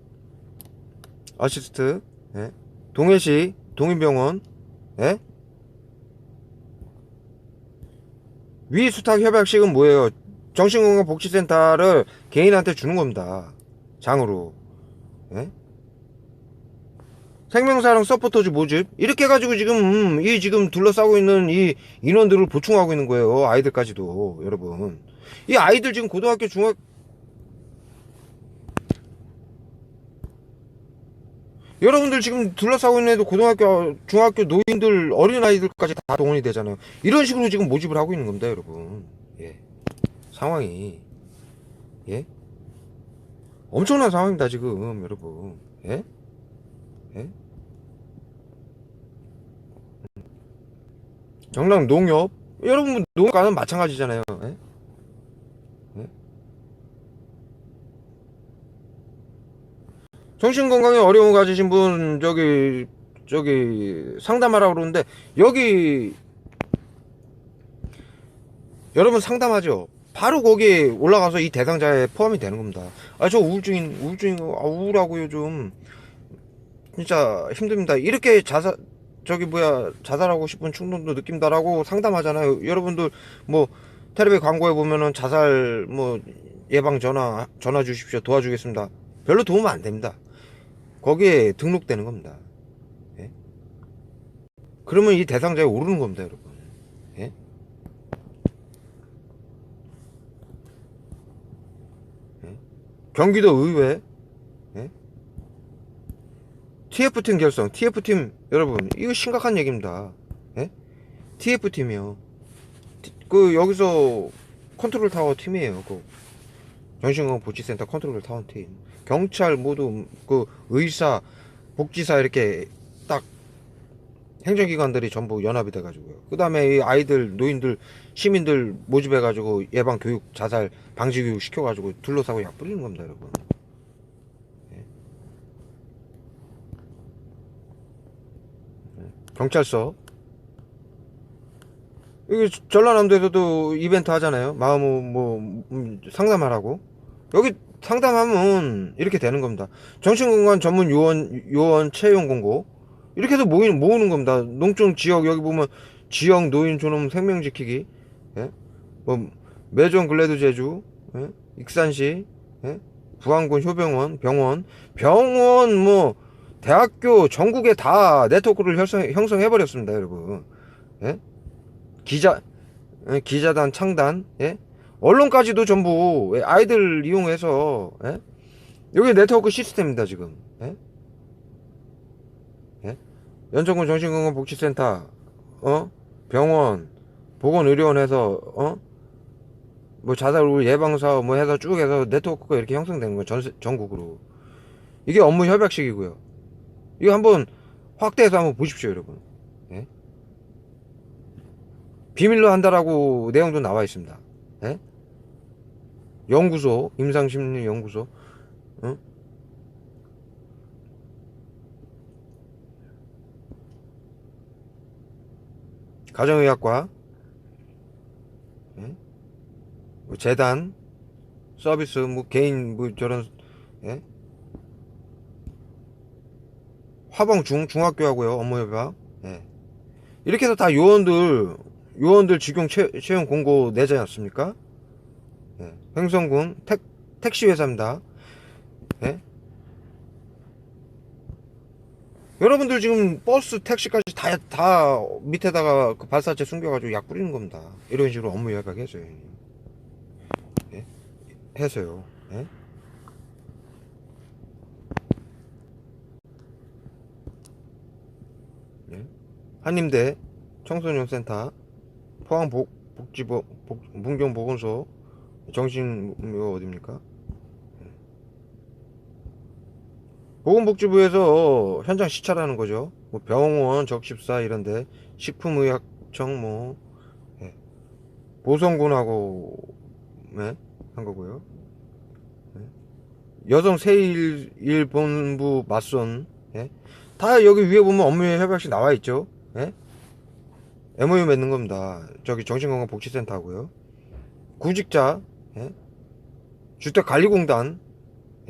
어시스트, 예? 동해시 동인병원, 예? 위수탁협약식은 뭐예요? 정신건강복지센터를 개인한테 주는 겁니다. 장으로. 예? 생명사랑 서포터즈 모집, 이렇게 해가지고 지금 둘러싸고 있는 이 인원들을 보충하고 있는 거예요. 아이들까지도. 여러분, 이 아이들 지금 고등학교 여러분들 지금 둘러싸고 있는 애도 고등학교 중학교 노인들 어린아이들까지 다 동원이 되잖아요. 이런 식으로 지금 모집을 하고 있는 겁니다, 여러분. 예. 상황이, 예? 엄청난 상황입니다, 지금, 여러분. 예? 예? 경남 농협, 여러분 농협과는 마찬가지잖아요. 예? 예? 정신건강에 어려움 가지신 분 저기 상담하라고 그러는데, 여기 여러분 상담하죠. 바로 거기에 올라가서 이 대상자에 포함이 되는 겁니다. 아, 저 우울하고 요즘 진짜 힘듭니다. 이렇게 자살하고 싶은 충동도 느낀다라고 상담하잖아요. 여러분들 뭐 텔레비 광고에 보면은 자살 뭐 예방 전화 주십시오, 도와주겠습니다. 별로 도움 안 됩니다. 거기에 등록되는 겁니다. 예? 그러면 이 대상자에 오르는 겁니다, 여러분. 예? 예? 경기도 의회, 예? TF팀 결성, TF팀, 여러분, 이거 심각한 얘기입니다. 예? TF팀이요. 여기서 컨트롤 타워 팀이에요. 정신건강복지센터 컨트롤 타운팀, 경찰 모두 그 의사, 복지사 이렇게 딱 행정기관들이 전부 연합이 돼가지고요. 그 다음에 이 아이들, 노인들, 시민들 모집해가지고 예방 교육, 자살 방지 교육 시켜가지고 둘러싸고 약 뿌리는 겁니다, 여러분. 예. 경찰서. 여기 전라남도에서도 이벤트 하잖아요. 마음 상담하라고. 여기 상담하면 이렇게 되는 겁니다. 정신건강 전문 요원 채용 공고. 이렇게 해서 모으는 겁니다. 농촌 지역, 여기 보면 지역 노인 존엄 생명 지키기. 예? 뭐 매종 글래드 제주, 예? 익산시, 예? 부안군 효병원, 병원 뭐 대학교 전국에 다 네트워크를 형성해 버렸습니다, 여러분. 예? 기자단 창단, 예? 언론까지도 전부 아이들 이용해서, 예? 여기 네트워크 시스템입니다, 지금. 예? 예? 연천군 정신건강복지센터, 병원, 보건의료원 해서, 뭐 자살 예방사업 뭐 해서 쭉 해서 네트워크가 이렇게 형성되는 거예요, 전국으로. 이게 업무 협약식이고요. 이거 한번 확대해서 한번 보십시오, 여러분. 예? 비밀로 한다라고 내용도 나와 있습니다. 예? 연구소, 임상심리연구소, 가정의학과, 예? 뭐 재단, 서비스, 뭐 개인, 뭐 저런, 예? 화봉 중학교 하고요, 업무협약. 예. 이렇게 해서 다 요원들 직용 채용 공고 내지 않습니까? 예. 횡성군 택시 회사입니다. 예? 여러분들 지금 버스 택시까지 다 밑에다가 그 발사체 숨겨가지고 약 뿌리는 겁니다. 이런 식으로 업무 협약해서요. 예? 해서요. 예? 예? 한림대 청소년센터, 포항복지부 문경보건소, 정신 어딥니까? 보건복지부에서 현장 시찰하는 거죠. 뭐 병원, 적십사 이런데, 식품의약청 뭐, 예. 보성군하고 네? 한 거고요. 예. 여성 세일본부 맞선, 예? 다 여기 위에 보면 업무 협약식 나와 있죠. 예? MOU 맺는 겁니다. 저기 정신건강복지센터 하고요. 구직자, 예? 주택관리공단,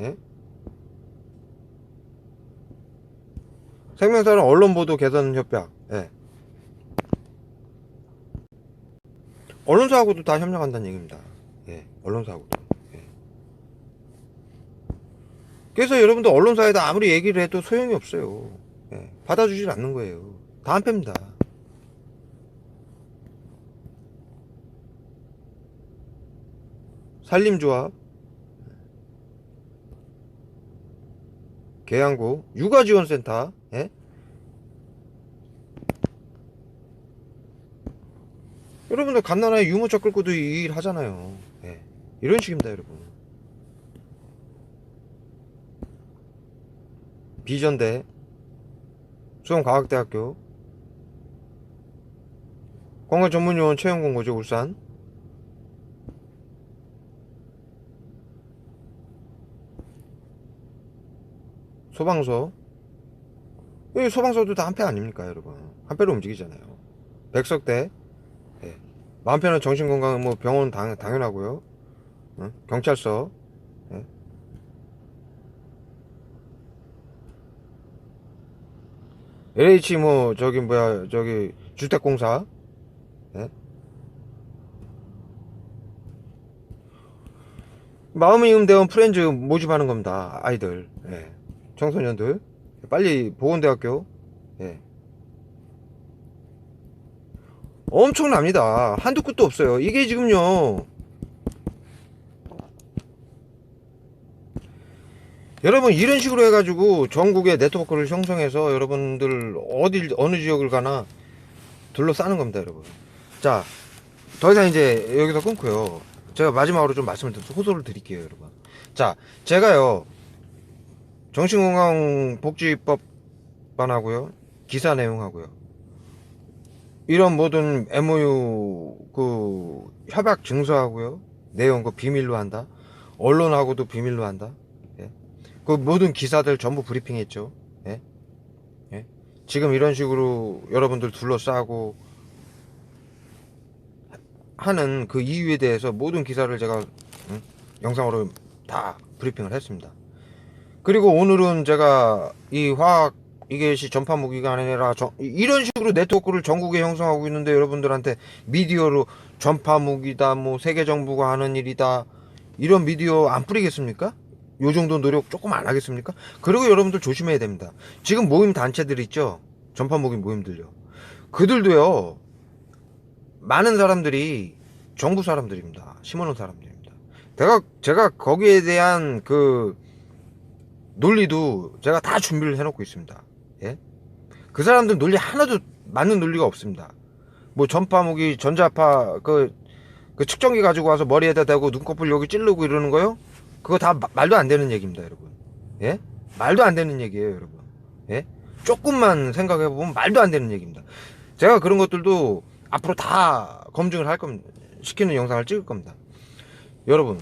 예? 생명사는 언론보도 개선 협약, 예. 언론사하고도 다 협력한다는 얘기입니다. 예, 언론사하고도. 예. 그래서 여러분들 언론사에다 아무리 얘기를 해도 소용이 없어요. 예, 받아주질 않는 거예요. 다 한패입니다. 산림조합, 계양구, 육아지원센터, 예? 여러분들 갓난아이 유모차 끌고도 이 일 하잖아요. 예. 이런 식입니다, 여러분. 비전대, 수원과학대학교, 건강전문요원 채용공고죠, 울산. 소방서. 이 소방서도 다 한패 아닙니까, 여러분? 한패로 움직이잖아요. 백석대, 예. 마음편한 정신건강 뭐 병원 당연하고요. 경찰서, 예. LH 뭐 저기 주택공사, 예. 마음이음 대원 프렌즈 모집하는 겁니다, 아이들. 예. 청소년들 빨리 보건대학교, 예. 엄청납니다. 한두 끝도 없어요. 이게 지금요, 여러분 이런 식으로 해가지고 전국에 네트워크를 형성해서 여러분들 어느 지역을 가나 둘러싸는 겁니다, 여러분. 자, 더 이상 이제 여기서 끊고요. 제가 마지막으로 좀 호소를 드릴게요, 여러분. 자, 제가요, 정신건강복지법안하고요, 기사 내용하고요, 이런 모든 MOU 협약 증서하고요, 내용 비밀로 한다. 언론하고도 비밀로 한다. 예. 그 모든 기사들 전부 브리핑했죠. 예. 예. 지금 이런 식으로 여러분들 둘러싸고 하는 그 이유에 대해서 모든 기사를 제가 영상으로 다 브리핑을 했습니다. 그리고 오늘은 제가 이것이 전파 무기가 아니라 이런 식으로 네트워크를 전국에 형성하고 있는데, 여러분들한테 미디어로 전파 무기다, 뭐 세계 정부가 하는 일이다, 이런 미디어 안 뿌리겠습니까? 요 정도 노력 조금 안 하겠습니까? 그리고 여러분들 조심해야 됩니다. 지금 모임 단체들 있죠? 전파 무기 모임들요. 그들도요, 많은 사람들이 정부 사람들입니다. 심어놓은 사람들입니다. 제가 거기에 대한 그 논리도 제가 다 준비를 해놓고 있습니다. 예? 그 사람들 논리 하나도 맞는 논리가 없습니다. 뭐 전파무기, 전자파, 그 측정기 가지고 와서 머리에다 대고 눈꺼풀 여기 찌르고 이러는 거요? 그거 다 말도 안 되는 얘기입니다, 여러분. 예? 말도 안 되는 얘기예요, 여러분. 예? 조금만 생각해보면 말도 안 되는 얘기입니다. 제가 그런 것들도 앞으로 다 검증을 할 겁니다. 시키는 영상을 찍을 겁니다. 여러분,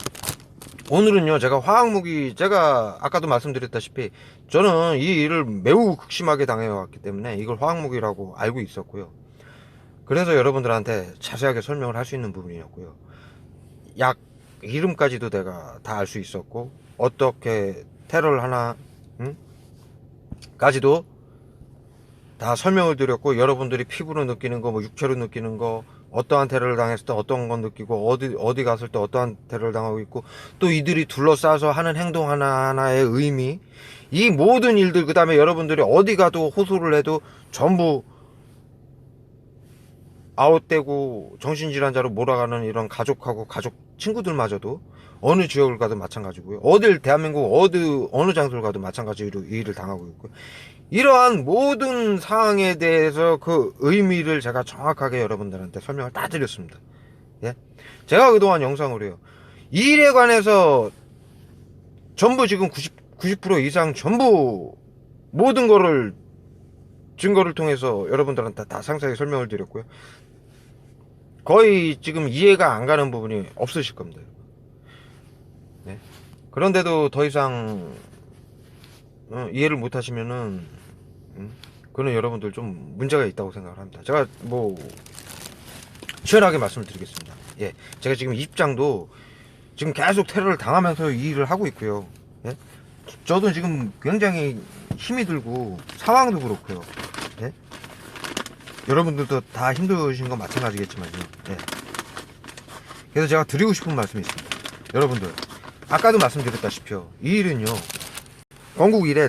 오늘은요, 제가 화학무기, 제가 아까도 말씀드렸다시피 저는 이 일을 매우 극심하게 당해왔기 때문에 이걸 화학무기라고 알고 있었고요. 그래서 여러분들한테 자세하게 설명을 할 수 있는 부분이었고요. 약 이름까지도 내가 다 알 수 있었고, 어떻게 테러를 하나 까지도 다 설명을 드렸고, 여러분들이 피부로 느끼는 거, 뭐 육체로 느끼는 거, 어떠한 테러를 당했을 때 어떤 건 느끼고, 어디 갔을 때 어떠한 테러를 당하고 있고, 또 이들이 둘러싸서 하는 행동 하나하나의 의미, 이 모든 일들, 그 다음에 여러분들이 어디 가도 호소를 해도 전부 아웃되고 정신질환자로 몰아가는 이런 가족하고 가족 친구들마저도 어느 지역을 가도 마찬가지고요. 대한민국 어느 장소를 가도 마찬가지로 이 일을 당하고 있고요. 이러한 모든 상황에 대해서 그 의미를 제가 정확하게 여러분들한테 설명을 다 드렸습니다. 예? 제가 그동안 영상으로요, 이 일에 관해서 전부 지금 90% 이상 전부 모든 거를 증거를 통해서 여러분들한테 다 상세하게 설명을 드렸고요. 거의 지금 이해가 안 가는 부분이 없으실 겁니다. 네. 그런데도 더 이상 이해를 못 하시면은 그는 여러분들 좀 문제가 있다고 생각을 합니다. 제가 뭐 시원하게 말씀을 드리겠습니다. 예, 제가 지금 입장도 지금 계속 테러를 당하면서 이 일을 하고 있고요. 예? 저도 지금 굉장히 힘이 들고 상황도 그렇고요. 예? 여러분들도 다 힘드신 건 마찬가지겠지만요. 예. 그래서 제가 드리고 싶은 말씀이 있습니다. 여러분들, 아까도 말씀드렸다시피요, 이 일은요, 건국 이래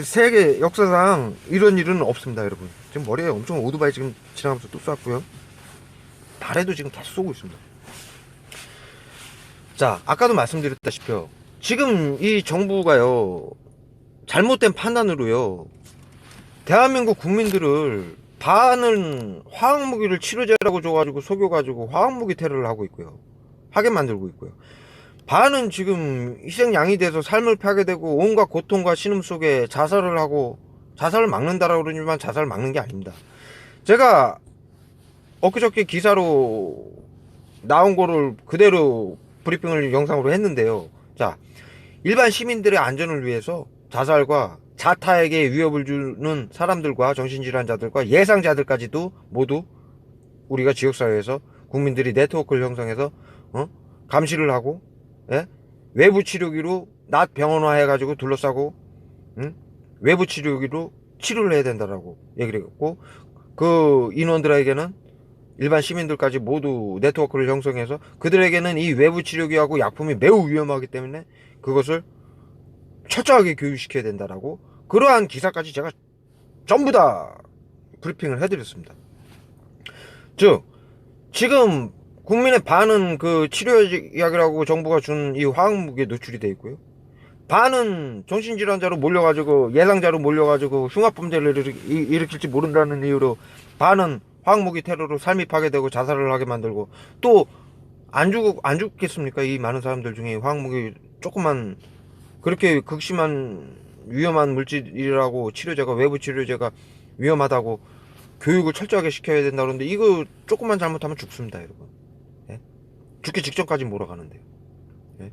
세계 역사상 이런 일은 없습니다, 여러분. 지금 머리에 엄청 오토바이 지금 지나가면서 또 쐈고요. 발에도 지금 계속 쏘고 있습니다. 자, 아까도 말씀드렸다시피요, 지금 이 정부가요, 잘못된 판단으로요, 대한민국 국민들을 반은 화학무기를 치료제라고 줘가지고 속여가지고 화학무기 테러를 하고 있고요. 하게 만들고 있고요. 반은 지금 희생양이 돼서 삶을 펴게 되고 온갖 고통과 신음 속에 자살을 하고, 자살을 막는다라고 그러지만 자살을 막는 게 아닙니다. 제가 엊그저께 기사로 나온 거를 그대로 브리핑을 영상으로 했는데요. 자, 일반 시민들의 안전을 위해서 자살과 자타에게 위협을 주는 사람들과 정신질환자들과 예상자들까지도 모두 우리가 지역사회에서 국민들이 네트워크를 형성해서 감시를 하고, 예? 외부 치료기로 낮 병원화 해가지고 둘러싸고, 외부 치료기로 치료를 해야 된다라고 얘기를 했고, 그 인원들에게는 일반 시민들까지 모두 네트워크를 형성해서 그들에게는 이 외부 치료기하고 약품이 매우 위험하기 때문에 그것을 철저하게 교육시켜야 된다라고, 그러한 기사까지 제가 전부 다 브리핑을 해드렸습니다. 즉, 지금 국민의 반은 그 치료약이라고 정부가 준 이 화학무기에 노출이 되어 있고요. 반은 정신질환자로 몰려가지고, 예상자로 몰려가지고 흉악범죄를 일으킬지 모른다는 이유로 반은 화학무기 테러로 삶이 파괴되고 자살을 하게 만들고, 또 안 죽겠습니까? 이 많은 사람들 중에 화학무기 조금만 그렇게 극심한 위험한 물질이라고 치료제가 외부 치료제가 위험하다고 교육을 철저하게 시켜야 된다 그러는데 이거 조금만 잘못하면 죽습니다, 여러분. 예? 죽기 직전까지 몰아가는데요. 예?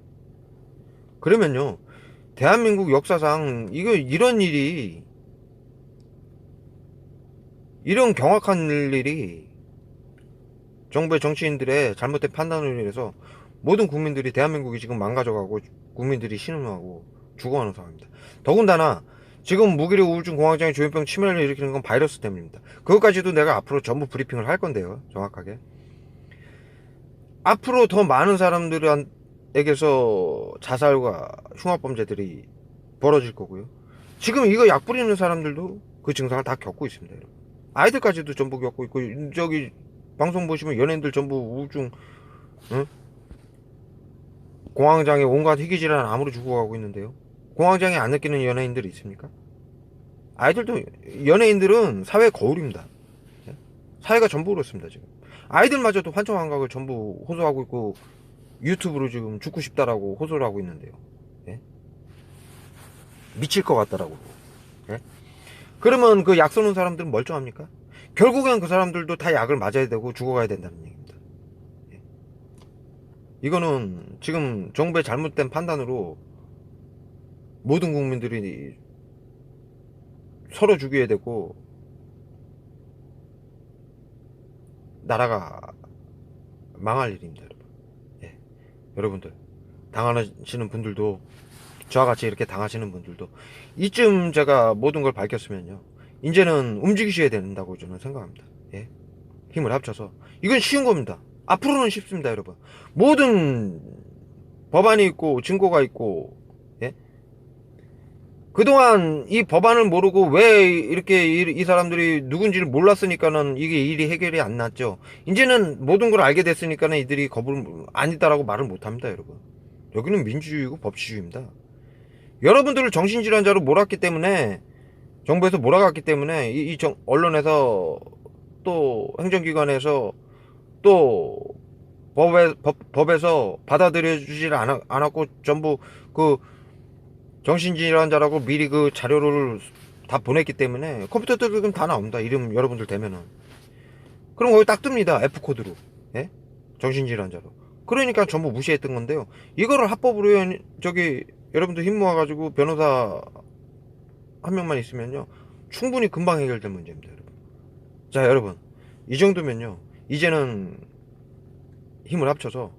그러면요, 대한민국 역사상 이런 일이 이런 경악한 일이 정부의 정치인들의 잘못된 판단으로 인해서 모든 국민들이 대한민국이 지금 망가져가고 국민들이 신음하고 죽어가는 상황입니다. 더군다나 지금 무기력 우울증 공황장애 조현병 치매를 일으키는 건 바이러스 때문입니다. 그것까지도 내가 앞으로 전부 브리핑을 할 건데요, 정확하게. 앞으로 더 많은 사람들에게서 자살과 흉악범죄들이 벌어질 거고요. 지금 이거 약 뿌리는 사람들도 그 증상을 다 겪고 있습니다, 여러분. 아이들까지도 전부 겪고 있고, 저기 방송 보시면 연예인들 전부 우울증, 응? 공황장애 온갖 희귀질환 암으로 죽어가고 있는데요. 공황장애 안 느끼는 연예인들이 있습니까? 아이들도, 연예인들은 사회의 거울입니다. 예? 사회가 전부 그렇습니다, 지금. 아이들마저도 환청 감각을 전부 호소하고 있고 유튜브로 지금 죽고 싶다라고 호소를 하고 있는데요. 예? 미칠 것 같다라고. 예? 그러면 그 약 쏘는 사람들은 멀쩡합니까? 결국엔 그 사람들도 다 약을 맞아야 되고 죽어가야 된다는 얘기입니다. 예? 이거는 지금 정부의 잘못된 판단으로 모든 국민들이 서로 죽여야 되고 나라가 망할 일입니다, 여러분. 예. 여러분들 당하시는 분들도 저와 같이 이렇게 당하시는 분들도 이쯤 제가 모든 걸 밝혔으면요, 이제는 움직이셔야 된다고 저는 생각합니다. 예. 힘을 합쳐서 이건 쉬운 겁니다. 앞으로는 쉽습니다, 여러분. 모든 법안이 있고 증거가 있고, 예? 그동안 이 법안을 모르고 왜 이렇게 이 사람들이 누군지를 몰랐으니까는 이게 일이 해결이 안 났죠. 이제는 모든 걸 알게 됐으니까는 이들이 겁을 아니다라고 말을 못 합니다, 여러분. 여기는 민주주의고 법치주의입니다. 여러분들을 정신질환자로 몰았기 때문에, 정부에서 몰아갔기 때문에 언론에서 또 행정기관에서 또 법에서 받아들여주질 않았고 전부 그 정신질환자라고 미리 그 자료를 다 보냈기 때문에 컴퓨터들 지금 다 나옵니다. 이름 여러분들 되면은. 그럼 거기 딱 뜹니다. F코드로. 예? 정신질환자로. 그러니까 전부 무시했던 건데요. 이거를 합법으로 저기 여러분들 힘 모아가지고 변호사 한 명만 있으면요, 충분히 금방 해결될 문제입니다, 여러분. 자, 여러분, 이 정도면요, 이제는 힘을 합쳐서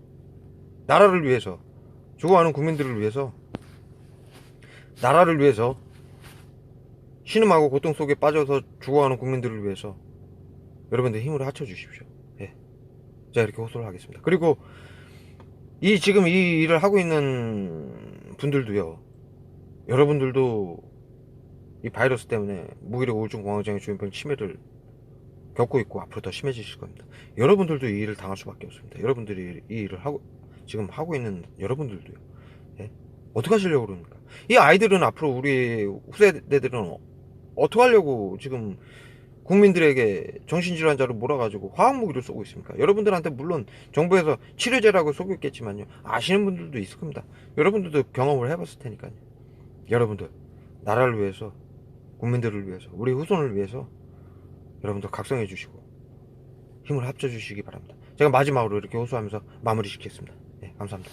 나라를 위해서, 죽어가는 국민들을 위해서, 나라를 위해서, 신음하고 고통 속에 빠져서 죽어가는 국민들을 위해서 여러분들 힘을 합쳐 주십시오. 예. 자, 이렇게 호소를 하겠습니다. 그리고 지금 이 일을 하고 있는 분들도요, 여러분들도 이 바이러스 때문에 무기력 우울증 공황장애 조현병 치매를 겪고 있고 앞으로 더 심해지실 겁니다. 여러분들도 이 일을 당할 수밖에 없습니다. 여러분들이 이 일을 지금 하고 있는 여러분들도요. 예? 어떻게 하시려고 그럽니까? 이 아이들은 앞으로 우리 후세대들은 어떻게 하려고 지금 국민들에게 정신질환자로 몰아가지고 화학무기를 쏘고 있습니까? 여러분들한테 물론 정부에서 치료제라고 쏘겠지만요, 아시는 분들도 있을 겁니다. 여러분들도 경험을 해봤을 테니까요. 여러분들, 나라를 위해서, 국민들을 위해서, 우리 후손을 위해서 여러분들 각성해 주시고 힘을 합쳐 주시기 바랍니다. 제가 마지막으로 이렇게 호소하면서 마무리 짓겠습니다. 네, 감사합니다.